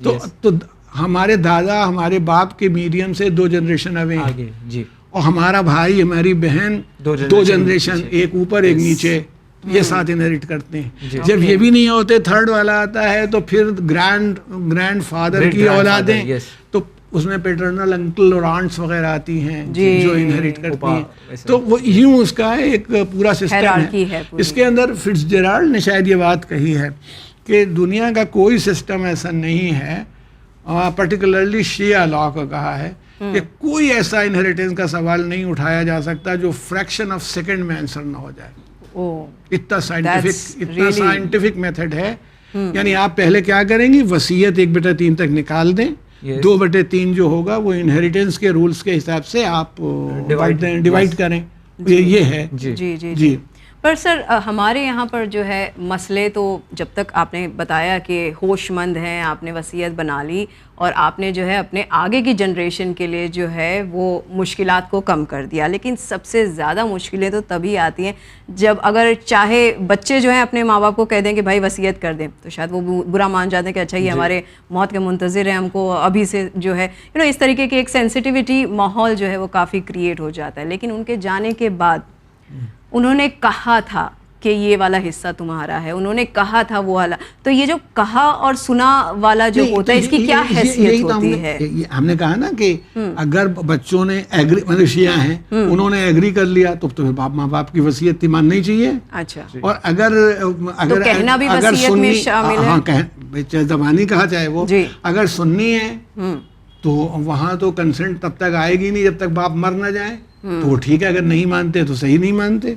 تو ہمارے دادا ہمارے باپ کے میڈیم سے 2 جنریشن اوے ہیں. جی, اور ہمارا بھائی ہماری بہن 2 جنریشن, ایک اوپر ایک نیچے, یہ ساتھ انہیریٹ کرتے ہیں. جب یہ بھی نہیں ہوتے, تھرڈ والا آتا ہے تو پھر گرینڈ فادر کی اولادیں, تو اس میں پیٹرنل انکل اور آنٹس وغیرہ آتی ہیں جو انہیریٹ کرتی ہیں. تو وہ یوں اس کا ایک پورا سسٹم ہے. اس کے اندر فٹز جیرالڈ نے شاید یہ بات کہی ہے کہ دنیا کا کوئی سسٹم ایسا نہیں ہے, پرٹیکولرلی شیعہ لا کو کہا ہے کہ کوئی ایسا انہیریٹنس کا سوال نہیں اٹھایا جا سکتا جو فریکشن آف سیکنڈ میں آنسر نہ ہو جائے. اتنا سائنٹیفک میتھڈ ہے. یعنی آپ پہلے کیا کریں گی, وصیت 1/3 تک نکال دیں, 2/3 جو ہوگا وہ انہیریٹنس کے رولز کے حساب سے آپ ڈیوائڈ کریں. یہ ہے. جی جی جی. پر سر ہمارے یہاں پر جو ہے مسئلے تو جب تک آپ نے بتایا کہ ہوش مند ہیں, آپ نے وصیت بنا لی اور آپ نے جو ہے اپنے آگے کی جنریشن کے لیے جو ہے وہ مشکلات کو کم کر دیا, لیکن سب سے زیادہ مشکلیں تو تبھی آتی ہیں جب اگر چاہے بچے جو ہیں اپنے ماں باپ کو کہہ دیں کہ بھائی وصیت کر دیں, تو شاید وہ برا مان جاتے ہیں کہ اچھا یہ ہمارے موت کے منتظر ہیں, ہم کو ابھی سے جو ہے اس طریقے کی ایک سینسٹیوٹی ماحول جو ہے وہ کافی کریٹ ہو جاتا ہے. لیکن ان کے جانے کے بعد انہوں نے کہا تھا کہ یہ والا حصہ تمہارا ہے, انہوں نے کہا تھا وہ والا, تو یہ جو کہا اور سنا والا جو ہوتا ہے اس کی کیا حیثیت ہوتی ہے؟ ہم نے کہا نا کہ اگر بچوں نے مطلب شیعہ ہیں انہوں نے ایگری کر لیا تو پھر ماں باپ کی وصیت ماننا ہی چاہیے. اچھا, اور اگر کہنا بھی وصیت میں شامل ہے. ہاں, زبانی کہا چاہے وہ, اگر سننی ہے تو وہاں تو کنسنٹ تب تک آئے گی نہیں جب تک باپ مر نہ جائے. تو وہ ٹھیک ہے, اگر نہیں مانتے تو صحیح نہیں مانتے,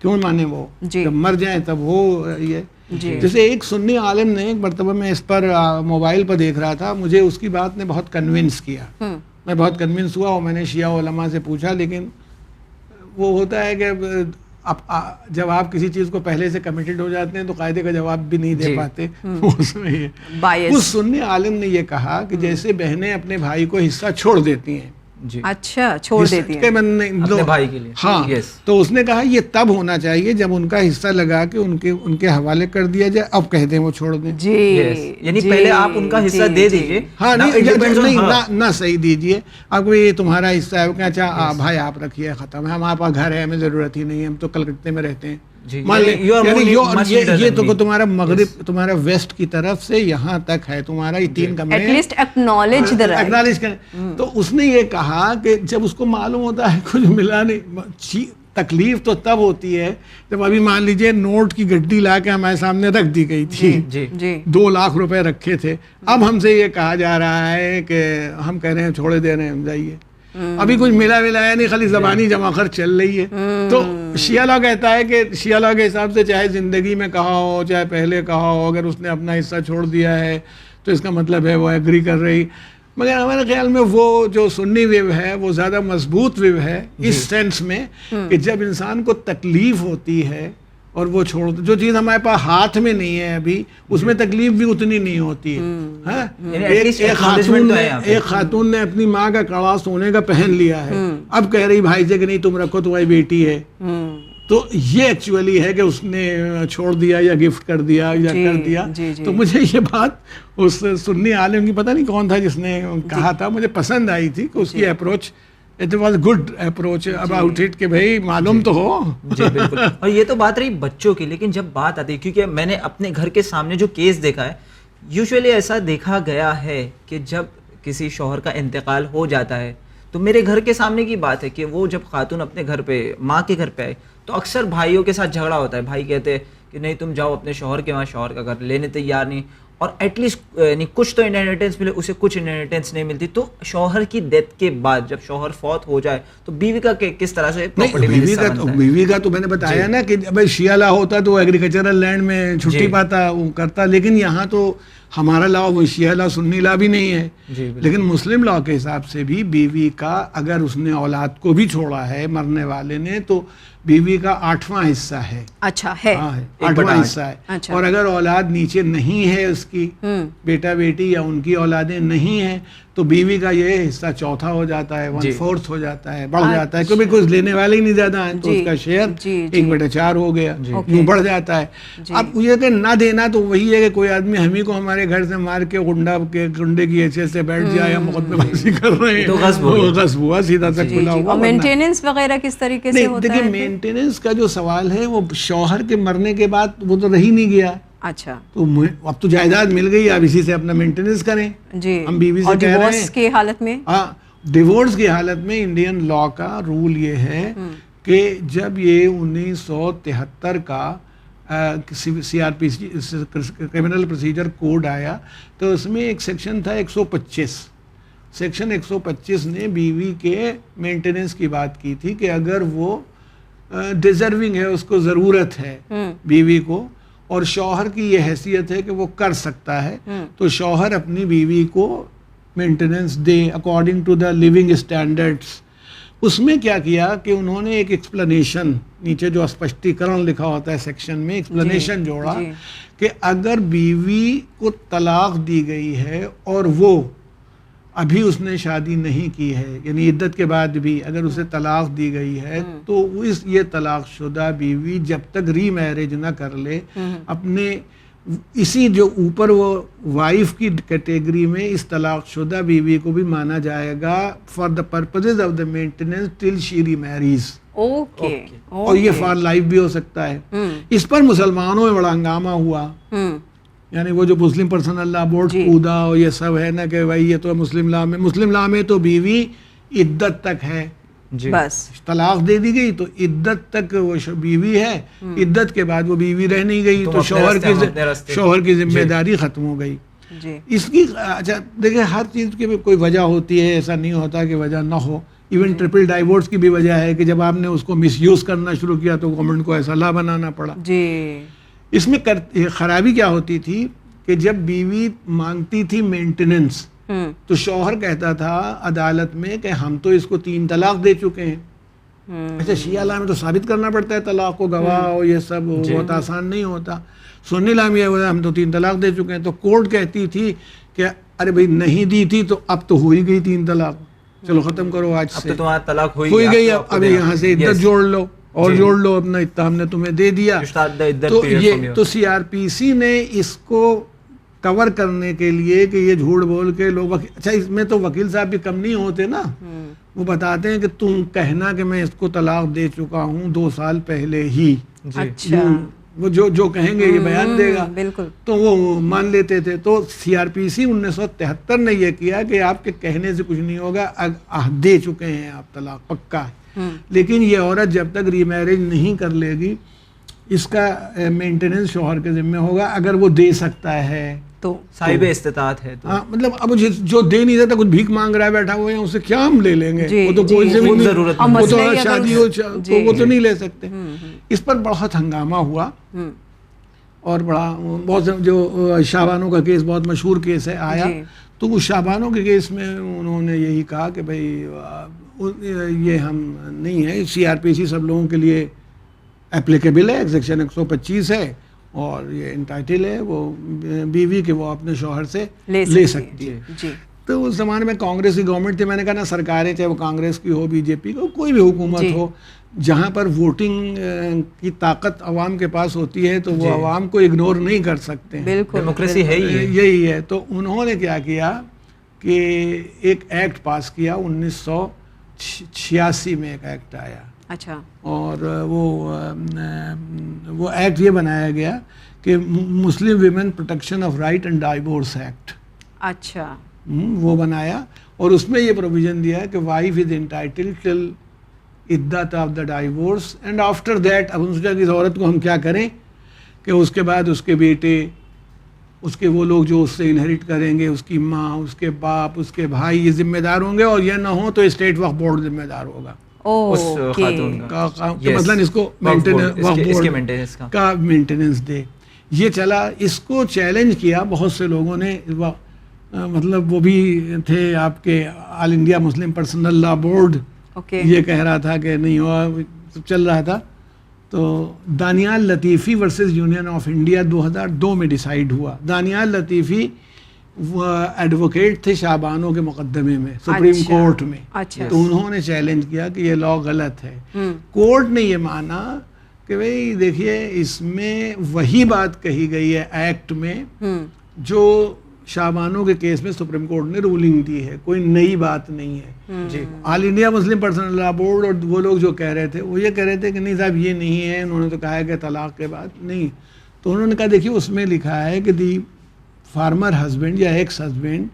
کیوں مانے وہ, جب مر جائیں تب وہ یہ. جیسے ایک سنی عالم نے ایک مرتبہ میں اس پر موبائل پر دیکھ رہا تھا, مجھے اس کی بات نے بہت کنونس کیا, میں بہت کنونس ہوا اور میں نے شیعہ علماء سے پوچھا. لیکن وہ ہوتا ہے کہ جب آپ کسی چیز کو پہلے سے کمیٹڈ ہو جاتے ہیں تو قاعدے کا جواب بھی نہیں دے پاتے. اس سنی عالم نے یہ کہا کہ جیسے بہنیں اپنے بھائی کو حصہ چھوڑ دیتی ہیں. اچھا, چھوڑ دیتی ہیں اپنے بھائی کے لیے. ہاں, تو اس نے کہا یہ تب ہونا چاہیے جب ان کا حصہ لگا کے ان کے حوالے کر دیا جائے, اب کہہ دیں وہ چھوڑ دیں. جی, یعنی پہلے آپ ان کا حصہ دے دیجئے. ہاں, نہیں نہ صحیح دیجئے, آپ کو یہ تمہارا حصہ ہے, کہ اچھا بھائی آپ رکھیے, ختم ہے, ہمارے پاس گھر ہے, ہمیں ضرورت ہی نہیں ہے, ہم تو کلکتے میں رہتے ہیں. یہ تو تمہارا مغرب, تمہارا ویسٹ کی طرف سے یہاں تک ہے, تمہارا یہ 3 کمرے ایکنالج کریں. تو اس نے یہ کہا کہ جب اس کو معلوم ہوتا ہے کچھ ملا نہیں, تکلیف تو تب ہوتی ہے جب ابھی مان لیجئے نوٹ کی گڈی لا کے ہمارے سامنے رکھ دی گئی تھی, 2 لاکھ روپے رکھے تھے, اب ہم سے یہ کہا جا رہا ہے کہ ہم کہہ رہے ہیں چھوڑے دے رہے ہیں, جائیے, ابھی کچھ ملا ہے نہیں, خالی زبانی جمع خرچ چل رہی ہے. تو شیعہ لا کہتا ہے کہ شیعہ لا کے حساب سے چاہے زندگی میں کہا ہو چاہے پہلے کہا ہو, اگر اس نے اپنا حصہ چھوڑ دیا ہے تو اس کا مطلب ہے وہ ایگری کر رہی. مگر ہمارے خیال میں وہ جو سنی ویو ہے وہ زیادہ مضبوط ویو ہے اس سینس میں کہ جب انسان کو تکلیف ہوتی ہے اور وہ چھوڑ جو چیز ہمارے پاس ہاتھ میں نہیں ہے ابھی اس میں تکلیف بھی اتنی نہیں ہوتی ہے. ایک خاتون نے اپنی ماں کا کڑا سونے کا پہن لیا ہے, اب کہہ رہی بھائی سے کہ نہیں تم رکھو تمہاری بیٹی ہے, تو یہ ایکچولی ہے کہ اس نے چھوڑ دیا یا گفٹ کر دیا یا کر دیا. تو مجھے یہ بات اس سنی عالم کی پتہ نہیں کون تھا جس نے کہا تھا, مجھے پسند آئی تھی کہ اس کی approach it was good approach about it کہ بھائی معلوم تو ہو. جی بالکل. اور یہ تو بات رہی بچوں کی, لیکن جب بات آتی ہے, کیونکہ میں نے اپنے گھر کے سامنے جو کیس دیکھا ہے, یوزولی ایسا دیکھا گیا ہے کہ جب کسی شوہر کا انتقال ہو جاتا ہے تو میرے گھر کے سامنے کی بات ہے کہ وہ جب خاتون اپنے گھر پہ ماں کے گھر پہ آئے تو اکثر بھائیوں کے ساتھ جھگڑا ہوتا ہے. بھائی کہتے ہیں کہ نہیں تم جاؤ اپنے شوہر کے وہاں, شوہر کا گھر لینے تیار نہیں, اور ایٹ لیسٹ کچھ تو انہیریٹنس ملے, اسے کچھ انہیریٹنس نہیں ملتی. تو شوہر کی ڈیتھ کے بعد جب شوہر فوت ہو جائے تو بیوی کا کس طرح سے بیوی کا تو میں نے بتایا نا کہ بھائی شیعہ لا ہوتا تو وہ ایگریکلچرل لینڈ میں چھٹی پاتا وہ کرتا, لیکن یہاں تو ہمارا لا وہ شیعہ لا سنی لا بھی نہیں ہے. لیکن مسلم لا کے حساب سے بھی بیوی کا اگر اس نے اولاد کو بھی چھوڑا ہے مرنے والے نے تو بیوی کا 8واں حصہ ہے. اچھا ہے 8واں حصہ ہے. اور اگر اولاد نیچے نہیں ہے اس کی بیٹا بیٹی یا ان کی اولادیں نہیں ہیں تو بیوی کا یہ حصہ چوتھا ہو جاتا ہے, 1/4 ہو جاتا ہے, بڑھ جاتا ہے, کیونکہ کچھ لینے والے ہی نہیں زیادہ ہیں تو اس کا شیئر 1/4 ہو گیا, یوں بڑھ جاتا ہے. اب یہ کہ نہ دینا تو وہی ہے کہ کوئی آدمی ہمیں کو ہمارے گھر سے مار کے گنڈے کی حیثیت سے بیٹھ جائے یا مقدمے بازی کر رہے ہیں تو غصب ہوا سیدھا تک کھلا ہوا. مینٹیننس وغیرہ کس طریقے سے ہوتا ہے؟ دیکھیں مینٹیننس کا جو سوال ہے وہ شوہر کے مرنے کے بعد وہ تو رہی نہیں گیا. اچھا تو اب تو جائیداد مل گئی, آپ اسی سے اپنا مینٹیننس کریں. جی ہم بیوی سے کہہ رہے ہیں ڈیورس کی حالت میں, ہاں ڈیورس کی حالت میں انڈین لا کا رول یہ ہے کہ جب یہ 1973 کا CRPC کرمنل پروسیجر کوڈ آیا تو اس میں ایک سیکشن تھا 125. سیکشن 125 نے بیوی کے مینٹیننس کی بات کی تھی کہ اگر وہ ڈیزرونگ ہے, اس کو ضرورت ہے بیوی کو, اور شوہر کی یہ حیثیت ہے کہ وہ کر سکتا ہے, تو شوہر اپنی بیوی کو مینٹیننس دے according to the living standards. اس میں کیا کیا کہ انہوں نے ایک ایکسپلینیشن نیچے جو اسپشٹیکرن لکھا ہوتا ہے سیکشن میں ایکسپلینیشن جوڑا کہ اگر بیوی کو طلاق دی گئی ہے اور وہ ابھی اس نے شادی نہیں کی ہے, یعنی عدت کے بعد بھی اگر اسے طلاق دی گئی ہے تو یہ طلاق شدہ بیوی جب تک ری میرج نہ کر لے اپنے اسی جو اوپر وہ وائف کی کیٹیگری میں اس طلاق شدہ بیوی کو بھی مانا جائے گا for the purposes of the maintenance till she remarries. اور یہ فار لائف بھی ہو سکتا ہے. اس پر مسلمانوں میں بڑا ہنگامہ ہوا, یعنی وہ جو مسلم پرسنل لا بورڈ کودا اور یہ سب ہے نا کہ بھائی یہ تو مسلم لا میں تو بیوی عدت تک ہے, بس طلاق دے دی گئی تو عدت تک وہ بیوی ہے, عدت کے بعد وہ بیوی رہ نہیں گئی تو شوہر کی ذمہ داری ختم ہو گئی. اس کی اچھا دیکھیں ہر چیز کی کوئی وجہ ہوتی ہے, ایسا نہیں ہوتا کہ وجہ نہ ہو. ایون ٹرپل ڈائیورس کی بھی وجہ ہے کہ جب آپ نے اس کو مس یوز کرنا شروع کیا تو گورنمنٹ کو ایسا لا بنانا پڑا. اس میں خرابی کیا ہوتی تھی کہ جب بیوی مانگتی تھی مینٹیننس تو شوہر کہتا تھا عدالت میں کہ ہم تو اس کو 3 طلاق دے چکے ہیں. اچھا شیعہ لا میں تو ثابت کرنا پڑتا ہے طلاق کو, گواہ اور یہ سب بہت آسان نہیں ہوتا. سنی لا میں ہم تو 3 طلاق دے چکے ہیں. تو کورٹ کہتی تھی کہ ارے بھائی نہیں دی تھی تو اب تو ہو ہی گئی 3 طلاق, چلو ختم کرو آج سے, طلاق ہو ہی گئی, اب یہاں سے عدت جوڑ لو اور جوڑ لو اپنا اتنا ہم نے تمہیں دے دیا. تو CRPC نے اس کو کور کرنے کے لیے کہ یہ جھوٹ بول کے لوگ, اچھا اس میں تو وکیل صاحب بھی کم نہیں ہوتے نا, وہ بتاتے ہیں کہ تم کہنا کہ میں اس کو طلاق دے چکا ہوں 2 سال پہلے ہی, وہ جو کہیں گے یہ بیان دے گا, تو وہ مان لیتے تھے. تو CRPC 1973 نے یہ کیا کہ آپ کے کہنے سے کچھ نہیں ہوگا, دے چکے ہیں آپ طلاق پکا ہے. لیکن یہ عورت جب تک ری میرج نہیں کر لے گی اس کا مینٹیننس شوہر کے ذمہ ہوگا اگر وہ دے سکتا ہے تو صاحب استطاعت ہے. مطلب اب جو دے نہیں دیتا کچھ بھیک مانگ رہا ہے بیٹھا ہوئے ہیں, اسے کیا ہم لے لیں گے, وہ تو کوئی سے بھی ضرورت, وہ تو شادی ہو تو وہ تو نہیں لے سکتے. اس پر بہت ہنگامہ ہوا اور بہت جو شابانوں کا کیس بہت مشہور کیس ہے آیا, تو وہ شابانوں کے کیس میں انہوں نے یہی کہا کہ بھائی یہ ہم نہیں ہے, CRPC سب لوگوں کے لیے اپلیکیبل ہے, سیکشن 125 ہے, اور یہ انٹائٹل ہے وہ بیوی کہ وہ اپنے شوہر سے لے سکتی ہے. جی. تو اس زمانے میں کانگریس کی گورنمنٹ تھی. میں نے کہا نا سرکاریں چاہے وہ کانگریس کی ہو, بی جے پی کی, کوئی بھی حکومت ہو, جہاں پر ووٹنگ کی طاقت عوام کے پاس ہوتی ہے تو وہ عوام کو اگنور نہیں کر سکتے ہیں. بالکل ڈیموکریسی ہے یہی ہے. تو انہوں نے کیا کیا کہ ایک ایکٹ پاس کیا, 1986 میں ایک ایکٹ آیا. اچھا. اور وہ ایکٹ یہ بنایا گیا کہ Muslim women protection of right and divorce act. اچھا. وہ بنایا, اور اس میں یہ پروویژن دیا کہ وائف از انٹائٹلڈ ٹل عدت of the divorce and after that. اب سوچا کہ اس عورت کو ہم کیا کریں کہ اس کے بعد اس کے بیٹے, اس کے وہ لوگ جو اس سے انہیریٹ کریں گے, اس کی ماں, اس کے باپ, اس کے بھائی, یہ ذمہ دار ہوں گے, اور یہ نہ ہو تو اسٹیٹ وقف بورڈ ذمہ دار ہوگا اس خاتون کا, مثلا اس کو مینٹیننس کا مینٹیننس دے. یہ چلا, اس کو چیلنج کیا بہت سے لوگوں نے. مطلب وہ بھی تھے آپ کے آل انڈیا مسلم پرسنل لا بورڈ, یہ کہہ رہا تھا کہ نہیں ہوا, چل رہا تھا. تو Daniyal Latifi versus union of India 2002 میں ڈیسائیڈ ہوا. دانیال لطیفی ایڈوکیٹ تھے شعبانوں کے مقدمے میں سپریم کورٹ میں. تو انہوں نے چیلنج کیا کہ یہ لا غلط ہے. کورٹ نے یہ مانا کہ بھئی دیکھیے اس میں وہی بات کہی گئی ہے ایکٹ میں جو شعبانوں کے کیس میں سپریم کورٹ نے رولنگ دی ہے, کوئی نئی بات نہیں ہے. جی. آل انڈیا مسلم پرسنل لا بورڈ اور وہ لوگ جو کہہ رہے تھے وہ یہ کہہ رہے تھے کہ نہیں صاحب یہ نہیں ہے. انہوں نے تو کہا ہے کہ طلاق کے بعد نہیں. تو انہوں نے کہا دیکھیے اس میں لکھا ہے کہ دی فارمر ہسبینڈ یا ex husband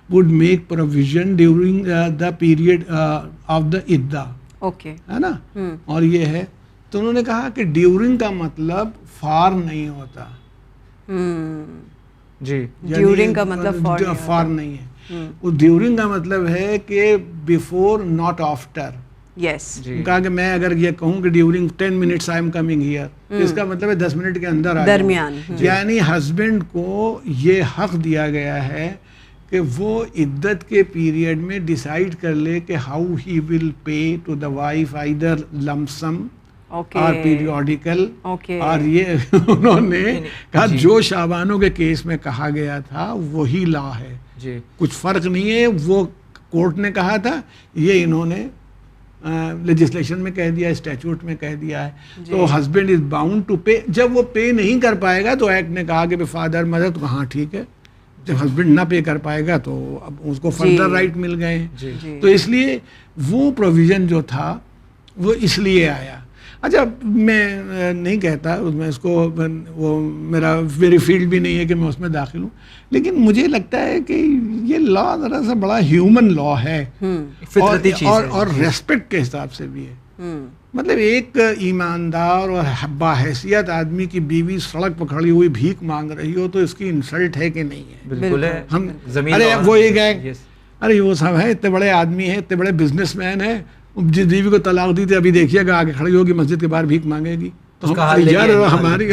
would make provision during the period of the iddat, ہے نا, اور یہ ہے. تو انہوں نے کہا کہ ڈیورنگ کا مطلب فار نہیں ہوتا. جی. ڈیورنگ کا مطلب فار نہیں ہے. وہ ڈیورنگ کا مطلب ہے کہ بیفور ناٹ آفٹر. یس. کہا کہ میں اگر یہ کہوں کہ during 10 minutes I am coming here, اس کا مطلب ہے 10 منٹ کے اندر درمیان. یعنی ہسبینڈ کو یہ حق دیا گیا ہے کہ وہ عدت کے پیریڈ میں ڈیسائیڈ کر لے کہ how he will pay to the wife either lump sum or periodical. اور یہ انہوں نے کہا جو شعبانوں کے کیس میں کہا گیا تھا وہی لا ہے, کچھ فرق نہیں ہے. وہ کورٹ نے کہا تھا, یہ انہوں نے لیجسلیشن میں کہہ دیا, اسٹیچوٹ میں کہہ دیا ہے. تو husband is bound to pay. جب وہ پے نہیں کر پائے گا تو ایکٹ نے کہا کہ فادر مدر, تو ہاں ٹھیک ہے. جب ہسبینڈ نہ پے کر پائے گا تو اب اس کو فردر رائٹ مل گئے ہیں. تو اس لیے وہ پروویژن جو تھا وہ اس لیے آیا. اچھا, میں نہیں کہتا میں اس کو, وہ میری فیلڈ بھی نہیں ہے کہ میں اس میں داخل ہوں, لیکن مجھے لگتا ہے کہ یہ لا ذرا سا بڑا ہیومن لا ہے, اور ریسپیکٹ کے حساب سے بھی ہے. مطلب ایک ایماندار اور باحیثیت آدمی کی بیوی سڑک پہ کھڑی ہوئی بھیک مانگ رہی ہو تو اس کی انسلٹ ہے کہ نہیں ہے؟ بالکل ہے. ہم ارے وہ یہ گئے, ارے وہ صاحب ہے, اتنے بڑے آدمی ہیں, اتنے بڑے بزنس مین ہیں, جس بیوی کو طلاق دی تھی ابھی دیکھیے گا آگے کھڑی ہوگی مسجد کے باہر بھیک مانگے گی. تو یار ہماری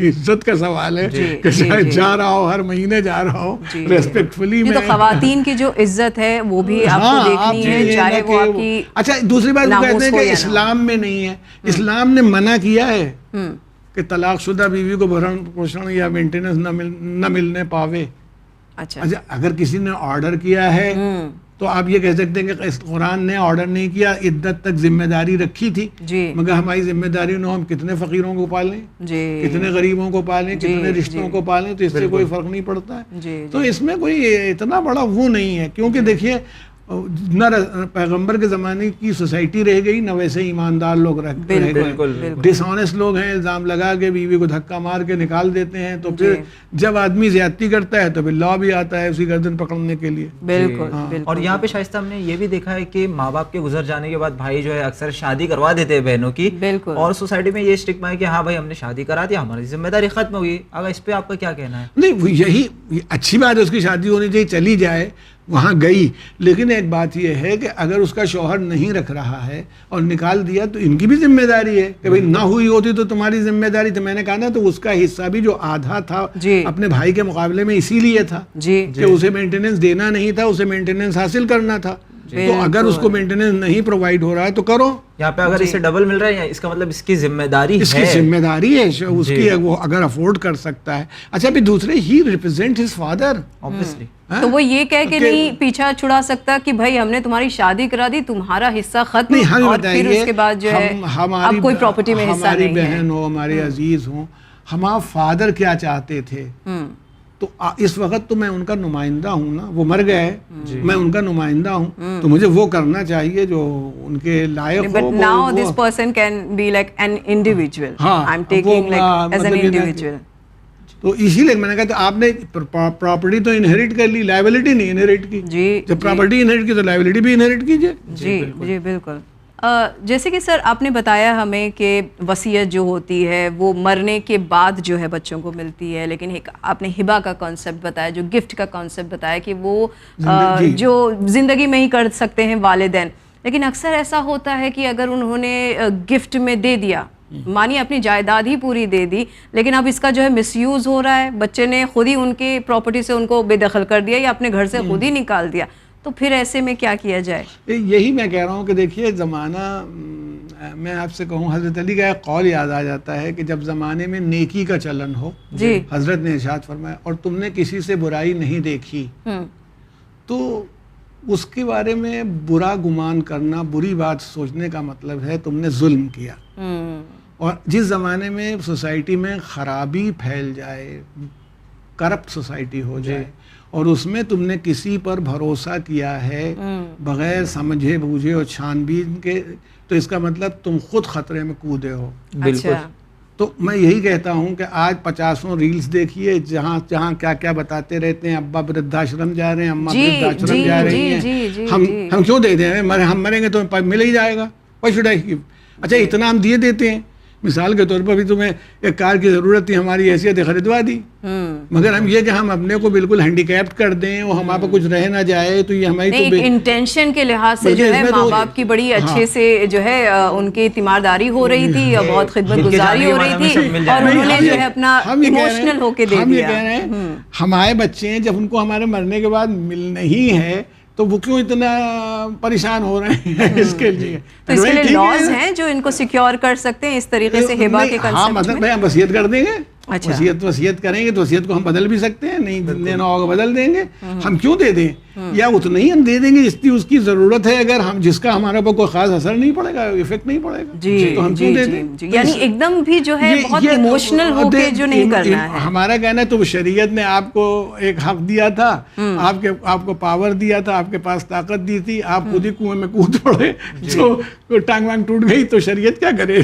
عزت کا سوال ہے کہ شاید جا رہا ہو, ہر مہینے جا رہا ہو ریسپیکٹفلی. تو خواتین کی جو عزت ہے وہ بھی آپ کو دیکھنی ہے, چاہے وہ آپ کی. اچھا, دوسری بات وہ کہتے ہیں کہ اسلام میں نہیں ہے. اسلام نے منع کیا ہے کہ طلاق شدہ بیوی کو بھرن پوشن یا مینٹیننس نہ ملنے پاوے. اچھا, اگر کسی نے آرڈر کیا ہے تو آپ یہ کہہ سکتے ہیں کہ قرآن نے آرڈر نہیں کیا, عدت تک ذمہ داری رکھی تھی, مگر ہماری ذمہ داری نہ ہم کتنے فقیروں کو پالیں, کتنے غریبوں کو پالیں, کتنے رشتوں کو پالیں, تو اس سے کوئی فرق نہیں پڑتا ہے. تو اس میں کوئی اتنا بڑا وہ نہیں ہے, کیونکہ دیکھیے نہ پیغمبر کے زمانے کی سوسائٹی رہ گئی, نہ ویسے ایماندار لوگ رہ گئے. ڈس آنیسٹ لوگ ہیں, الزام لگا کے بیوی کو دھکا مار کے نکال دیتے ہیں. تو پھر جب آدمی زیادتی کرتا ہے تو پھر لا بھی آتا ہے اسی گردن پکڑنے کے لیے. بالکل. اور یہاں پہ شائستہ ہم نے یہ بھی دیکھا ہے کہ ماں باپ کے گزر جانے کے بعد بھائی جو ہے اکثر شادی کروا دیتے ہیں بہنوں کی, اور سوسائٹی میں یہ اسٹگما ہے کہ ہاں بھائی ہم نے شادی کرا دیا, ہماری ذمہ داری ختم ہوئی. اگر اس پہ آپ کا کیا کہنا ہے؟ نہیں, یہی اچھی بات ہے, اس کی شادی ہونی چاہیے, چلی جائے, وہاں گئی. لیکن ایک بات یہ ہے کہ اگر اس کا شوہر نہیں رکھ رہا ہے اور نکال دیا تو ان کی بھی ذمہ داری ہے کہ بھئی نہ ہوئی ہوتی تو تمہاری ذمہ داری. تو میں نے کہا نا, تو اس کا حصہ بھی جو آدھا تھا اپنے بھائی کے مقابلے میں اسی لیے تھا کہ اسے مینٹیننس دینا نہیں تھا, اسے مینٹیننس حاصل کرنا تھا. تو اگر اس کو مینٹیننس نہیں پرووائڈ ہو رہا ہے تو کرو. یہاں پہ اگر اسے ڈبل مل رہا ہے اس کا مطلب اس کی ذمہ داری ہے, اس کی ذمہ داری ہے اس کی, وہ اگر افورڈ کر سکتا ہے. اچھا پھر دوسرے ہی ریپرزینٹ ہز فادر, obviously. تو وہ یہ کہہ کے نہیں پیچھا چھڑا سکتا کہ بھائی ہم نے تمہاری شادی کرا دی, تمہارا حصہ ختم, اور پھر اس کے بعد جو ہے اب کوئی پراپرٹی میں حصہ نہیں ہے. ہماری بہن ہو, ہمارے عزیز ہوں, ہمارا فادر کیا چاہتے تھے, تو اس وقت تو میں ان کا نمائندہ ہوں نا, وہ مر گئے, میں ان کا نمائندہ ہوں, تو مجھے وہ کرنا چاہیے جو ان کے لائق ہو. But now this person can be like an individual. I'm taking like as an individual. تو اسی لیے میں نے کہا تو آپ نے پراپرٹی تو انہیریٹ کر لی, لائبلٹی نہیں انہیریٹ کی. جب پراپرٹی انہیریٹ کی تو لائبلٹی بھی انہیریٹ کیجیے. جی بالکل. جیسے کہ سر آپ نے بتایا ہمیں کہ وصیت جو ہوتی ہے وہ مرنے کے بعد جو ہے بچوں کو ملتی ہے, لیکن ایک آپ نے ہبہ کا کانسیپٹ بتایا, جو گفٹ کا کانسیپٹ بتایا کہ وہ جو زندگی میں ہی کر سکتے ہیں والدین. لیکن اکثر ایسا ہوتا ہے کہ اگر انہوں نے گفٹ میں دے دیا, مانی اپنی جائیداد ہی پوری دے دی, لیکن اب اس کا جو ہے مس یوز ہو رہا ہے, بچے نے خود ہی ان کی پراپرٹی سے ان کو بے دخل کر دیا یا اپنے گھر سے خود ہی نکال دیا, تو پھر ایسے میں کیا کیا جائے؟ یہی میں کہہ رہا ہوں کہ دیکھیے زمانہ, میں آپ سے کہوں حضرت علی کا ایک قول یاد آ جاتا ہے کہ جب زمانے میں نیکی کا چلن ہو, حضرت نے ارشاد فرمایا, اور تم نے کسی سے برائی نہیں دیکھی, تو اس کے بارے میں برا گمان کرنا, بری بات سوچنے کا مطلب ہے تم نے ظلم کیا. اور جس زمانے میں سوسائٹی میں خرابی پھیل جائے, کرپٹ سوسائٹی ہو جائے, اور اس میں تم نے کسی پر بھروسہ کیا ہے بغیر سمجھے بوجھے اور چھان بین کے, تو اس کا مطلب تم خود خطرے میں کودے ہو. بالکل. تو میں یہی کہتا ہوں کہ آج 50 ریلز دیکھیے جہاں جہاں کیا کیا بتاتے رہتے ہیں, ابا وردھاشرم جا رہے ہیں, اماں وردھاشرم جا رہی ہیں, ہم کیوں دے دیں, ہم مریں گے تو مل ہی جائے گا. اچھا اتنا ہم دیے دیتے ہیں, مثال کے طور پر بھی تمہیں ایک کار کی ضرورت تھی, ہماری حیثیت خریدوا دی, مگر ہم یہ کہ ہم اپنے کو بالکل ہینڈیکیپڈ کر دیں اور ہمارے پہ کچھ رہ نہ جائے, تو یہ ہماری تو انٹینشن کے لحاظ سے جو ہے ماں باپ کی بڑی اچھے سے جو ہے ان کی تیمارداری ہو رہی تھی, اور بہت خدمت گزاری ہو رہی تھی, اور انہوں نے جو ہے اپنا ایموشنل ہو کے دے دیا. ہم یہ کہہ رہے ہیں ہمارے بچے ہیں جب ان کو ہمارے مرنے کے بعد مل نہیں ہے تو وہ کیوں اتنا پریشان ہو رہے ہیں اس کے لیے. تو اس کے لیے لاز ہیں جو ان کو سیکیور کر سکتے ہیں اس طریقے سے ہبہ کے کنسپٹ میں. ہاں مطلب ہم وصیت کر دیں گے, وصیت کریں گے تو وصیت کو ہم بدل بھی سکتے ہیں, نہیں دینا ہوگا بدل دیں گے. ہم کیوں دے دیں, یا اتنا ہی ہم دے دیں گے جتنی اس کی ضرورت ہے, اگر ہم جس کا ہمارے پر کوئی خاص اثر نہیں پڑے گا, افیکٹ نہیں پڑے گا, تو ہم کیوں دے دیں. یعنی ایک دم بھی جو ہے بہت ایموشنل ہو کے جو نہیں کرنا ہے. ہمارا کہنا ہے تو شریعت نے آپ کو ایک حق دیا تھا, آپ کو پاور دیا تھا, آپ کے پاس طاقت دی تھی, آپ خود ہی کنویں میں کود پڑے, تو ٹانگ وانگ ٹوٹ گئی, تو شریعت کیا کرے.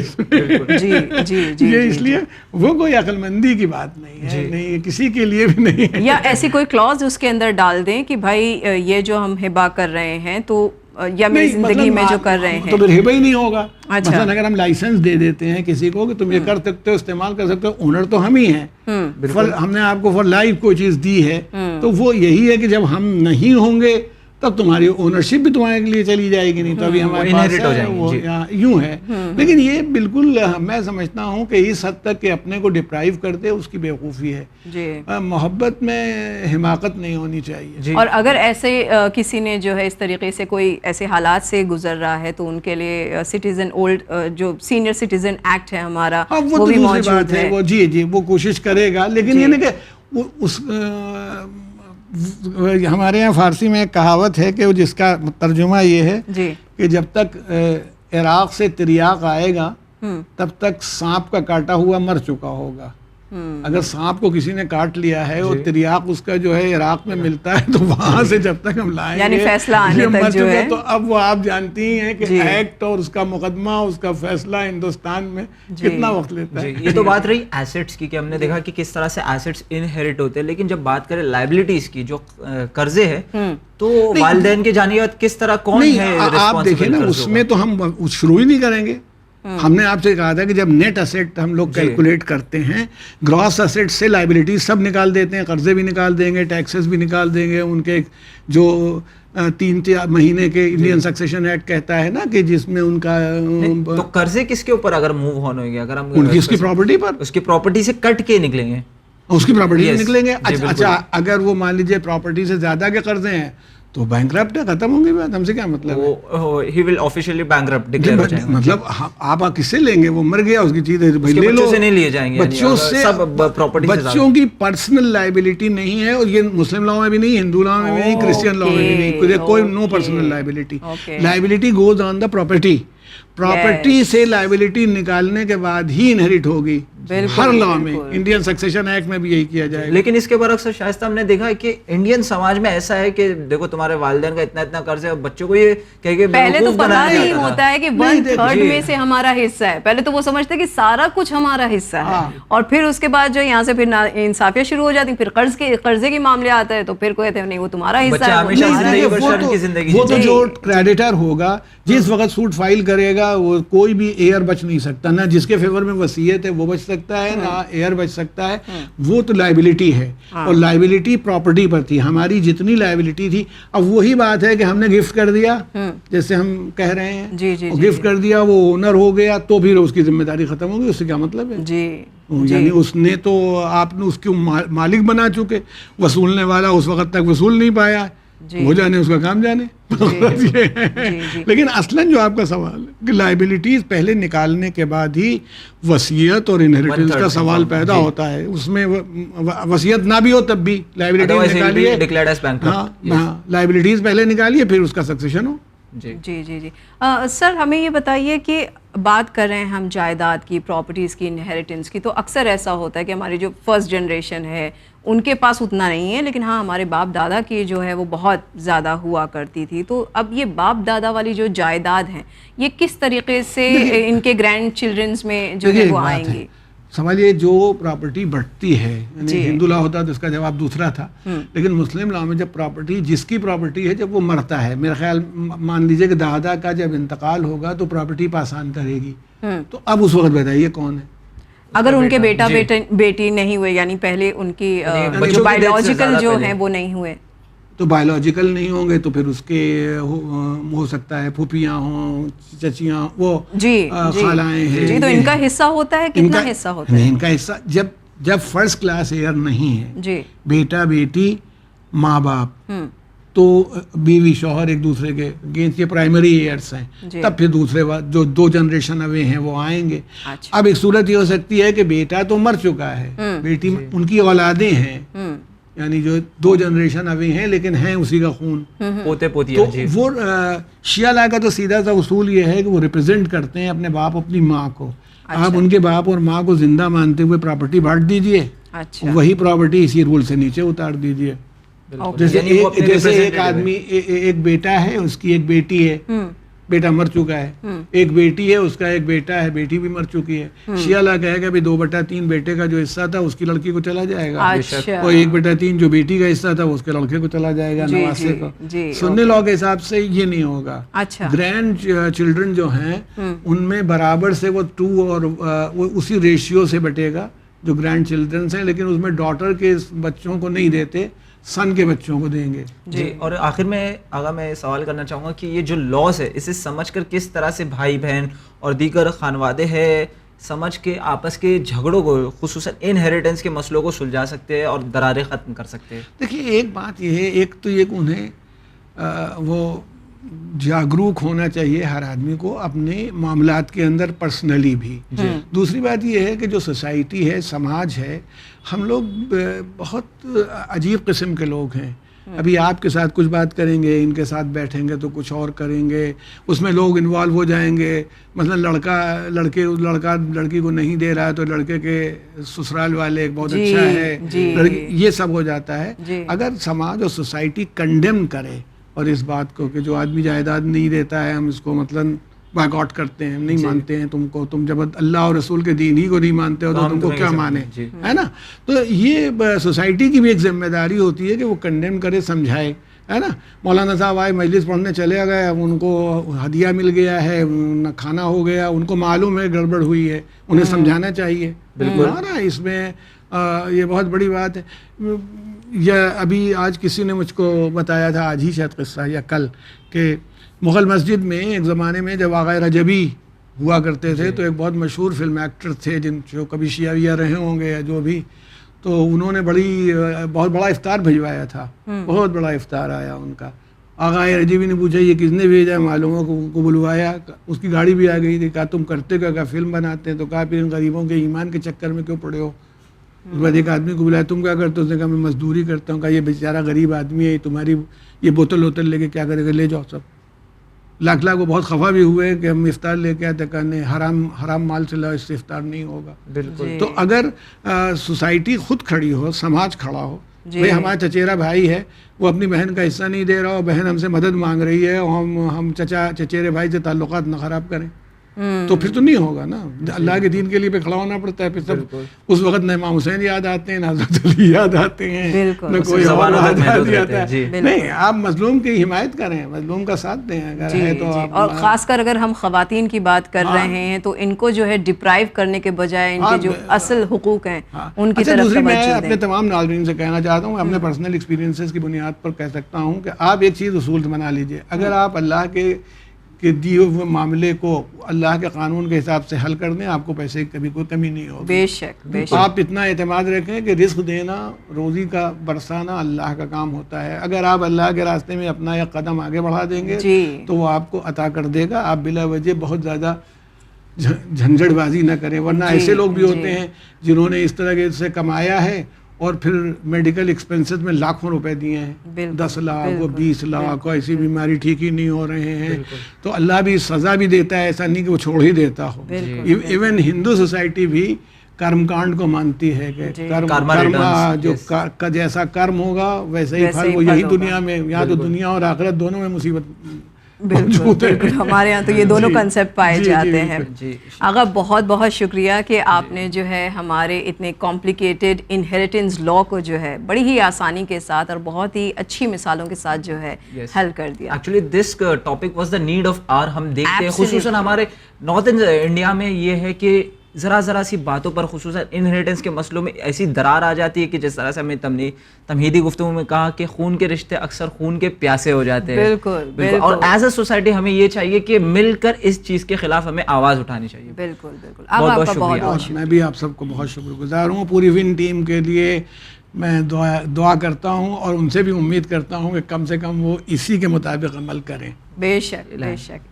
یہ اس لیے وہ کوئی عقل مندی کی بات نہیں ہے, نہیں کسی کے لیے بھی نہیں ہے. یا ایسی کوئی کلوز اس کے اندر ڈال دیں کہ بھائی یہ جو ہم ہبہ کر رہے ہیں تو یا میری زندگی میں جو کر رہے ہیں, تو پھر ہبہ ہی نہیں ہوگا. مثلا اگر ہم لائسنس دے دیتے ہیں کسی کو کہ تم یہ کر سکتے ہو, استعمال کر سکتے ہو, اونر تو ہم ہی ہیں, ہم نے آپ کو فار لائف کوئی چیز دی ہے, تو وہ یہی ہے کہ جب ہم نہیں ہوں گے تب تمہاری اونرشپ بھی تمہارے لیے چلی جائے گی, نہیں تو ابھی ہمارے پاس یوں ہے. لیکن یہ بالکل میں سمجھتا ہوں کہ اس حد تک کہ اپنے کو ڈپرائیو کر دے اس کی بیوقوفی ہے. محبت میں حماقت نہیں ہونی چاہیے. اور اگر ایسے کسی نے جو ہے اس طریقے سے کوئی ایسے حالات سے گزر رہا ہے تو ان کے لیے سٹیزن اولڈ جو سینئر سٹیزن ایکٹ ہے ہمارا, وہ بھی موجود ہے. وہ جی وہ کوشش کرے گا, لیکن یہ نہیں کہ اس ہمارے یہاں فارسی میں ایک کہاوت ہے کہ جس کا ترجمہ یہ ہے کہ جب تک عراق سے تریاق آئے گا تب تک سانپ کا کاٹا ہوا مر چکا ہوگا. اگر سانپ کو کسی نے کاٹ لیا ہے اور تریاق اس کا جو ہے عراق میں ملتا ہے, تو وہاں سے جب تک ہم لائیں یعنی فیصلہ آنے تک جو ہے, تو اب وہ آپ جانتی ہیں کہ ایکٹ اور اس کا مقدمہ, اس کا فیصلہ ہندوستان میں کتنا وقت لیتا ہے. یہ تو بات رہی ایسٹس کی, کہ ہم نے دیکھا کہ کس طرح سے ایسٹس انہیریٹ ہوتے ہیں, لیکن جب بات کریں لائبلٹیز کی, جو قرضے ہیں, تو والدین کی جانب کس طرح کون ہے, آپ دیکھیں نا اس میں تو ہم شروع ہی نہیں کریں گے. ہم نے آپ سے کہا تھا کہ جب نیٹ ایسٹ ہم لوگ کیلکولیٹ کرتے ہیں, گراس ایسٹ سے لائبلٹیز سب نکال دیتے ہیں, قرضے بھی نکال دیں گے, ٹیکسز بھی نکال دیں گے, ان کے جو 3 مہینے کے انڈین سکسیشن ایکٹ کہتا ہے نا کہ جس میں ان کا, تو قرضے کس کے اوپر اگر موو آن ہوئے گے, اگر ہم اس کی پراپرٹی پر, اس کی پراپرٹی سے کٹ کے نکلیں گے, اس کی پراپرٹی سے نکلیں گے. اچھا اگر وہ مان لیجیے پراپرٹی سے زیادہ کے قرضے ہیں تو بینکرپٹ ہے, ختم ہوں گی بات, ہم سے کیا مطلب ہے, he will officially bankrupt declare ہو جائیں گے. مطلب آپ کس سے لیں گے, وہ مر گیا, اس کی چیز ہے بھائی لے لو. بچوں سے نہیں لیے جائیں گے, بچوں سے, سب پراپرٹی سے, بچوں کی پرسنل لائبلٹی نہیں ہے, اور یہ مسلم لاء میں بھی نہیں, ہندو لاء میں بھی نہیں, کرسچن لاء میں بھی نہیں, کوئی no personal liability. Liability goes on the property. Property سے لائبلٹی نکالنے کے بعد ہی انہیریٹ ہوگی ہر لاء میں. انڈین سکسیشن ایکٹ میں بھی یہی کیا جائے گا. لیکن اس کے برعکس شائستہ ہم نے دیکھا ہے کہ انڈین سماج میں ایسا ہے کہ دیکھو تمہارے والدین کا اتنا اتنا قرض ہے, بچوں کو یہ کہہ کے پہلے تو پتہ نہیں ہوتا ہے کہ 1/3 میں سے ہمارا حصہ ہے, پہلے تو وہ سمجھتے کہ سارا کچھ ہمارا حصہ ہے, اور پھر اس کے بعد جو یہاں سے پھر انصافیاں شروع ہو جاتی, پھر قرضے کے معاملے آتے ہیں, تو پھر کوئی کہتے ہیں نہیں وہ تمہارا حصہ ہے. وہ تو جو کریڈیٹر ہوگا جس وقت سوٹ فائل کرے گا, وہ کوئی بھی ایئر بچ نہیں سکتا, نہ جس کے فیور میں وصیت ہے وہ بچ سکتا ہے, نہ ایئر بچ سکتا ہے. وہ تو لائبلٹی ہے, اور لائبلٹی پراپرٹی پر تھی. ہماری جتنی لائبلٹی تھی, اب وہی بات ہے کہ ہم نے گفٹ کر دیا, جیسے ہم کہہ رہے ہیں, گفٹ کر دیا, وہ اونر ہو گیا, تو پھر اس کی ذمہ داری ختم ہوگی. اس سے کیا مطلب ہے, یعنی اس نے تو آپ نے اس کو مالک بنا چکے, وصولنے والا اس وقت تک وصول نہیں پایا, وہ جانے اس کا کام جانے. لیکن اصلاً جو آپ کا سوال ہے کہ لائبلٹیز پہلے نکالنے کے بعد ہی وصیت اور انہیریٹنس کا سوال پیدا ہوتا ہے. اس میں وصیت نہ بھی ہو تب بھی لائبلٹیز نکالیے, ہاں لائبلٹیز پہلے نکالیے, پھر اس کا سکسیشن ہو. جی سر, ہمیں یہ بتائیے کہ بات کر رہے ہیں ہم جائیداد کی, پراپرٹیز کی, انہیریٹنس کی, تو اکثر ایسا ہوتا ہے کہ ہماری جو فرسٹ جنریشن ہے ان کے پاس اتنا نہیں ہے, لیکن ہاں ہمارے باپ دادا کی جو ہے وہ بہت زیادہ ہوا کرتی تھی. تو اب یہ باپ دادا والی جو جائیداد ہیں یہ کس طریقے سے ان کے گرینڈ چلڈرنس میں جو ہے وہ آئیں گی؟ سمجھیے جو پراپرٹی بڑھتی ہے, یعنی ہندو لا ہوتا تو اس کا جواب دوسرا تھا, لیکن مسلم لا میں جب پراپرٹی, جس کی پراپرٹی ہے جب وہ مرتا ہے, میرا خیال مان لیجئے کہ دادا کا جب انتقال ہوگا تو پراپرٹی پاسان کرے گی, تو اب اس وقت بتائیے کون ہے اگر ان کے بیٹا بیٹی نہیں ہوئے, یعنی پہلے ان کی جو بایولوجیکل جو ہیں وہ نہیں ہوئے, تو بایولوجیکل نہیں ہوں گے تو پھر اس کے ہو سکتا ہے پھوپھیاں ہوں, چچیاں, وہ خالائیں ہیں, تو ان کا حصہ ہوتا ہے, کتنا حصہ ہوتا ہے ان کا حصہ؟ جب فرسٹ کلاس ایئر نہیں ہے, بیٹا بیٹی ماں باپ, تو بیوی شوہر ایک دوسرے کے اگینسٹ, یہ پرائمری ایئرس ہیں, تب پھر دوسرے جو 2 جنریشن اوے ہیں وہ آئیں گے. اب ایک صورت یہ ہو سکتی ہے کہ بیٹا تو مر چکا ہے, بیٹی ان کی اولادیں ہیں, یعنی جو 2 جنریشن اوے ہیں لیکن ہیں اسی کا خون, پوتے پوتیاں. تو وہ شیعہ لا کا تو سیدھا سا اصول یہ ہے کہ وہ ریپرزینٹ کرتے ہیں اپنے باپ اپنی ماں کو. آپ ان کے باپ اور ماں کو زندہ مانتے ہوئے پراپرٹی بانٹ دیجئے, وہی پراپرٹی اسی رول سے نیچے اتار دیجئے. جیسے ایک آدمی, ایک بیٹا ہے, اس کی ایک بیٹی ہے, بیٹا مر چکا ہے, ایک بیٹی ہے, اس کا ایک بیٹا ہے, بیٹی بھی مر چکی ہے. شیعہ لا کہے گا 2/3 بیٹے کا جو حصہ تھا اس کی لڑکی کو چلا جائے گا, اور 1/3 جو بیٹی کا حصہ تھا وہ اس کے لڑکے کو چلا جائے گا, نواسے کو. سنی لاء کے حساب سے یہ نہیں ہوگا. گرینڈ چلڈرن جو ہیں ان میں برابر سے وہ 2 اور وہ اسی ریشیو سے بٹے گا جو گرینڈ چلڈرنس ہیں, لیکن اس میں ڈاٹر کے بچوں کو نہیں دیتے, سن کے بچوں کو دیں گے. جی, اور آخر میں آگا میں سوال کرنا چاہوں گا کہ یہ جو لاس ہے اسے سمجھ کر کس طرح سے بھائی بہن اور دیگر خانوادے ہیں سمجھ کے آپس کے جھگڑوں کو, خصوصاً انہیریٹنس کے مسئلوں کو سلجھا سکتے ہیں اور دراریں ختم کر سکتے ہیں؟ دیکھیے ایک بات یہ ہے, ایک تو یہ کہ انہیں وہ جاگروک ہونا چاہیے ہر آدمی کو اپنے معاملات کے اندر پرسنلی بھی. دوسری بات یہ ہے کہ جو سوسائٹی ہے, سماج ہے, ہم لوگ بہت عجیب قسم کے لوگ ہیں. ابھی آپ کے ساتھ کچھ بات کریں گے, ان کے ساتھ بیٹھیں گے تو کچھ اور کریں گے, اس میں لوگ انوالو ہو جائیں گے. مثلا لڑکا لڑکی کو نہیں دے رہا ہے تو لڑکے کے سسرال والے بہت اچھا ہے, یہ سب ہو جاتا ہے. اگر سماج اور سوسائٹی کنڈیم کرے اور اس بات کو کہ جو آدمی جائیداد نہیں دیتا ہے ہم اس کو مثلا بائیک آؤٹ کرتے ہیں, نہیں مانتے ہیں تم کو, تم جب اللہ اور رسول کے دین ہی کو نہیں مانتے ہو تو تم کو کیا مانے, ہے نا. تو یہ سوسائٹی کی بھی ایک ذمہ داری ہوتی ہے کہ وہ کنڈیم کرے, سمجھائے, ہے نا. مولانا صاحب آئے مجلس پڑھنے چلے گئے, اب ان کو ہدیہ مل گیا ہے, کھانا ہو گیا, ان کو معلوم ہے گڑبڑ ہوئی ہے, انہیں سمجھانا چاہیے, بالکل نا. اس میں یہ بہت بڑی بات ہے. یا ابھی آج کسی نے مجھ کو بتایا تھا, آج ہی شاید قصہ یا کل, کہ مغل مسجد میں ایک زمانے میں جب آغا رجبی ہوا کرتے تھے تو ایک بہت مشہور فلم ایکٹر تھے جن جو کبھی شیعہ رہے ہوں گے یا جو بھی, تو انہوں نے بہت بڑا افطار بھجوایا تھا, بہت بڑا افطار آیا ان کا, آغا رجبی نے پوچھا یہ کس نے بھیجا, معلوموں کو بلوایا, اس کی گاڑی بھی آ گئی تھی. کہا تم کرتے کیا؟ کہا فلم بناتے ہیں. تو کہا پھر ان غریبوں کے ایمان کے چکر میں کیوں پڑے ہو؟ اس کے بعد ایک آدمی کو بلایا, تم کیا کرتے ہو؟ اس نے کہا میں مزدوری کرتا ہوں. کہا یہ بیچارہ غریب آدمی ہے, تمہاری یہ بوتل ووتل لے کے کیا کرے گا, لے جاؤ سب. لاکھ وہ بہت خفا بھی ہوئے کہ ہم افطار لے کے آتے, کہنے حرام مال سے لاؤ, اس سے افطار نہیں ہوگا. بالکل. تو اگر سوسائٹی خود کھڑی ہو, سماج کھڑا ہو, بھائی ہمارا چچیرا بھائی ہے, وہ اپنی بہن کا حصہ نہیں دے رہا ہو, بہن ہم سے مدد مانگ رہی ہے, اور ہم چچیرے بھائی سے تعلقات نہ خراب کریں, تو پھر تو نہیں ہوگا نا. اللہ کے دین کے لیے پہ کھڑا ہونا پڑتا ہے. پھر سب اس وقت نہ امام حسین یاد آتے ہیں, نہ حضرت علی یاد آتے ہیں, نہ کوئی اور آتا ہے. نہیں, آپ مظلوم کی حمایت کریں, مظلوم کا ساتھ دیں اگر ہے تو. اور خاص کر اگر ہم خواتین کی بات کر رہے ہیں تو ان کو جو ہے ڈپرائیو کرنے کے بجائے ان کے جو اصل حقوق ہیں ان کی طرف توجہ دیں. میں اپنے تمام ناظرین سے کہنا چاہتا ہوں, اپنے پرسنل ایکسپیرینسز کی بنیاد پر کہہ سکتا ہوں کہ آپ ایک چیز اصول بنا لیجئے, اگر آپ اللہ کے دیے ہوئے معاملے کو اللہ کے قانون کے حساب سے حل کر دیں, آپ کو پیسے کی کبھی کوئی کمی نہیں ہوگی. بے شک. آپ اتنا اعتماد رکھیں کہ رزق دینا, روزی کا برسانا اللہ کا کام ہوتا ہے. اگر آپ اللہ کے راستے میں اپنا ایک قدم آگے بڑھا دیں گے تو وہ آپ کو عطا کر دے گا. آپ بلا وجہ بہت زیادہ جھنجھٹ بازی نہ کریں, ورنہ ایسے لوگ بھی ہوتے ہیں جنہوں نے اس طرح سے کمایا ہے اور پھر میڈیکل ایکسپینسز میں لاکھوں روپے دیے ہیں, 10 لاکھ 20 لاکھ, ایسی بیماری ٹھیک ہی نہیں ہو رہے ہیں. تو اللہ بھی سزا بھی دیتا ہے, ایسا نہیں کہ وہ چھوڑ ہی دیتا ہو. ایون ہندو سوسائٹی بھی کرم کانڈ کو مانتی ہے کہ جو جیسا کرم ہوگا ویسا ہی پھل. وہ یہی دنیا میں, یہاں تو دنیا اور آخرت دونوں میں مصیبت. بالکل, ہمارے یہاں تو یہ دونوں کنسیپٹ پائے جاتے ہیں. آغا بہت بہت شکریہ کہ آپ نے جو ہے ہمارے اتنے کمپلیکیٹڈ انہیریٹنس لا کو جو ہے بڑی ہی آسانی کے ساتھ اور بہت ہی اچھی مثالوں کے ساتھ جو ہے حل کر دیا. Actually this topic was the need of hour. ہم دیکھتے ہیں خصوصاً ہمارے نارتھن انڈیا میں یہ ہے کہ ذرا سی باتوں پر خصوصاً انہیریٹنس کے مسئلوں میں ایسی درار آ جاتی ہے کہ جس طرح سے ہمیں تمہیدی گفتگو میں کہا کہ خون کے رشتے اکثر خون کے پیاسے ہو جاتے ہیں. بالکل. اور ایز اے سوسائٹی ہمیں یہ چاہیے کہ مل کر اس چیز کے خلاف ہمیں آواز اٹھانی چاہیے. بالکل. بہت بہت شکریہ. میں بھی آپ سب کو بہت شکر گزار ہوں. پوری ون ٹیم کے لیے میں دعا کرتا ہوں اور ان سے بھی امید کرتا ہوں کہ کم سے کم وہ اسی کے مطابق عمل کریں. بے شک.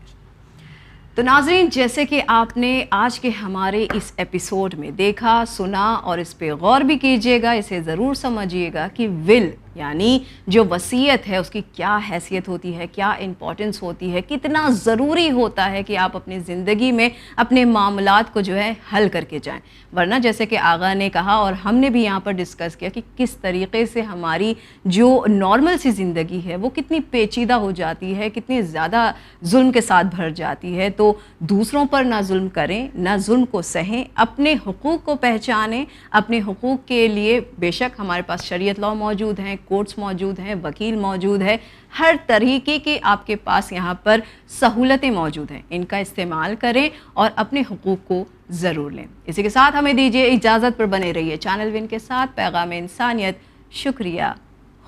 تو ناظرین, جیسے کہ آپ نے آج کے ہمارے اس ایپیسوڈ میں دیکھا, سنا اور اس پہ غور بھی کیجیے گا, اسے ضرور سمجھیے گا کہ ول یعنی جو وصیت ہے اس کی کیا حیثیت ہوتی ہے, کیا امپورٹنس ہوتی ہے, کتنا ضروری ہوتا ہے کہ آپ اپنی زندگی میں اپنے معاملات کو جو ہے حل کر کے جائیں. ورنہ جیسے کہ آغا نے کہا اور ہم نے بھی یہاں پر ڈسکس کیا کہ کس طریقے سے ہماری جو نارمل سی زندگی ہے وہ کتنی پیچیدہ ہو جاتی ہے, کتنی زیادہ ظلم کے ساتھ بھر جاتی ہے. تو دوسروں پر نہ ظلم کریں, نہ ظلم کو سہیں, اپنے حقوق کو پہچانیں. اپنے حقوق کے لیے بے شک ہمارے پاس شریعت لاء موجود ہیں, کورٹس موجود ہیں, وکیل موجود ہے, ہر طریقے کے آپ کے پاس یہاں پر سہولتیں موجود ہیں. ان کا استعمال کریں اور اپنے حقوق کو ضرور لیں. اسی کے ساتھ ہمیں دیجیے اجازت, پر بنے رہیے چینل ون کے ساتھ. پیغام انسانیت. شکریہ.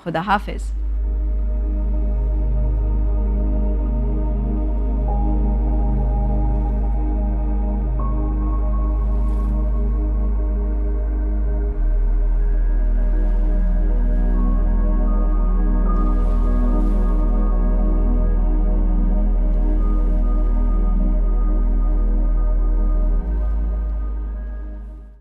خدا حافظ.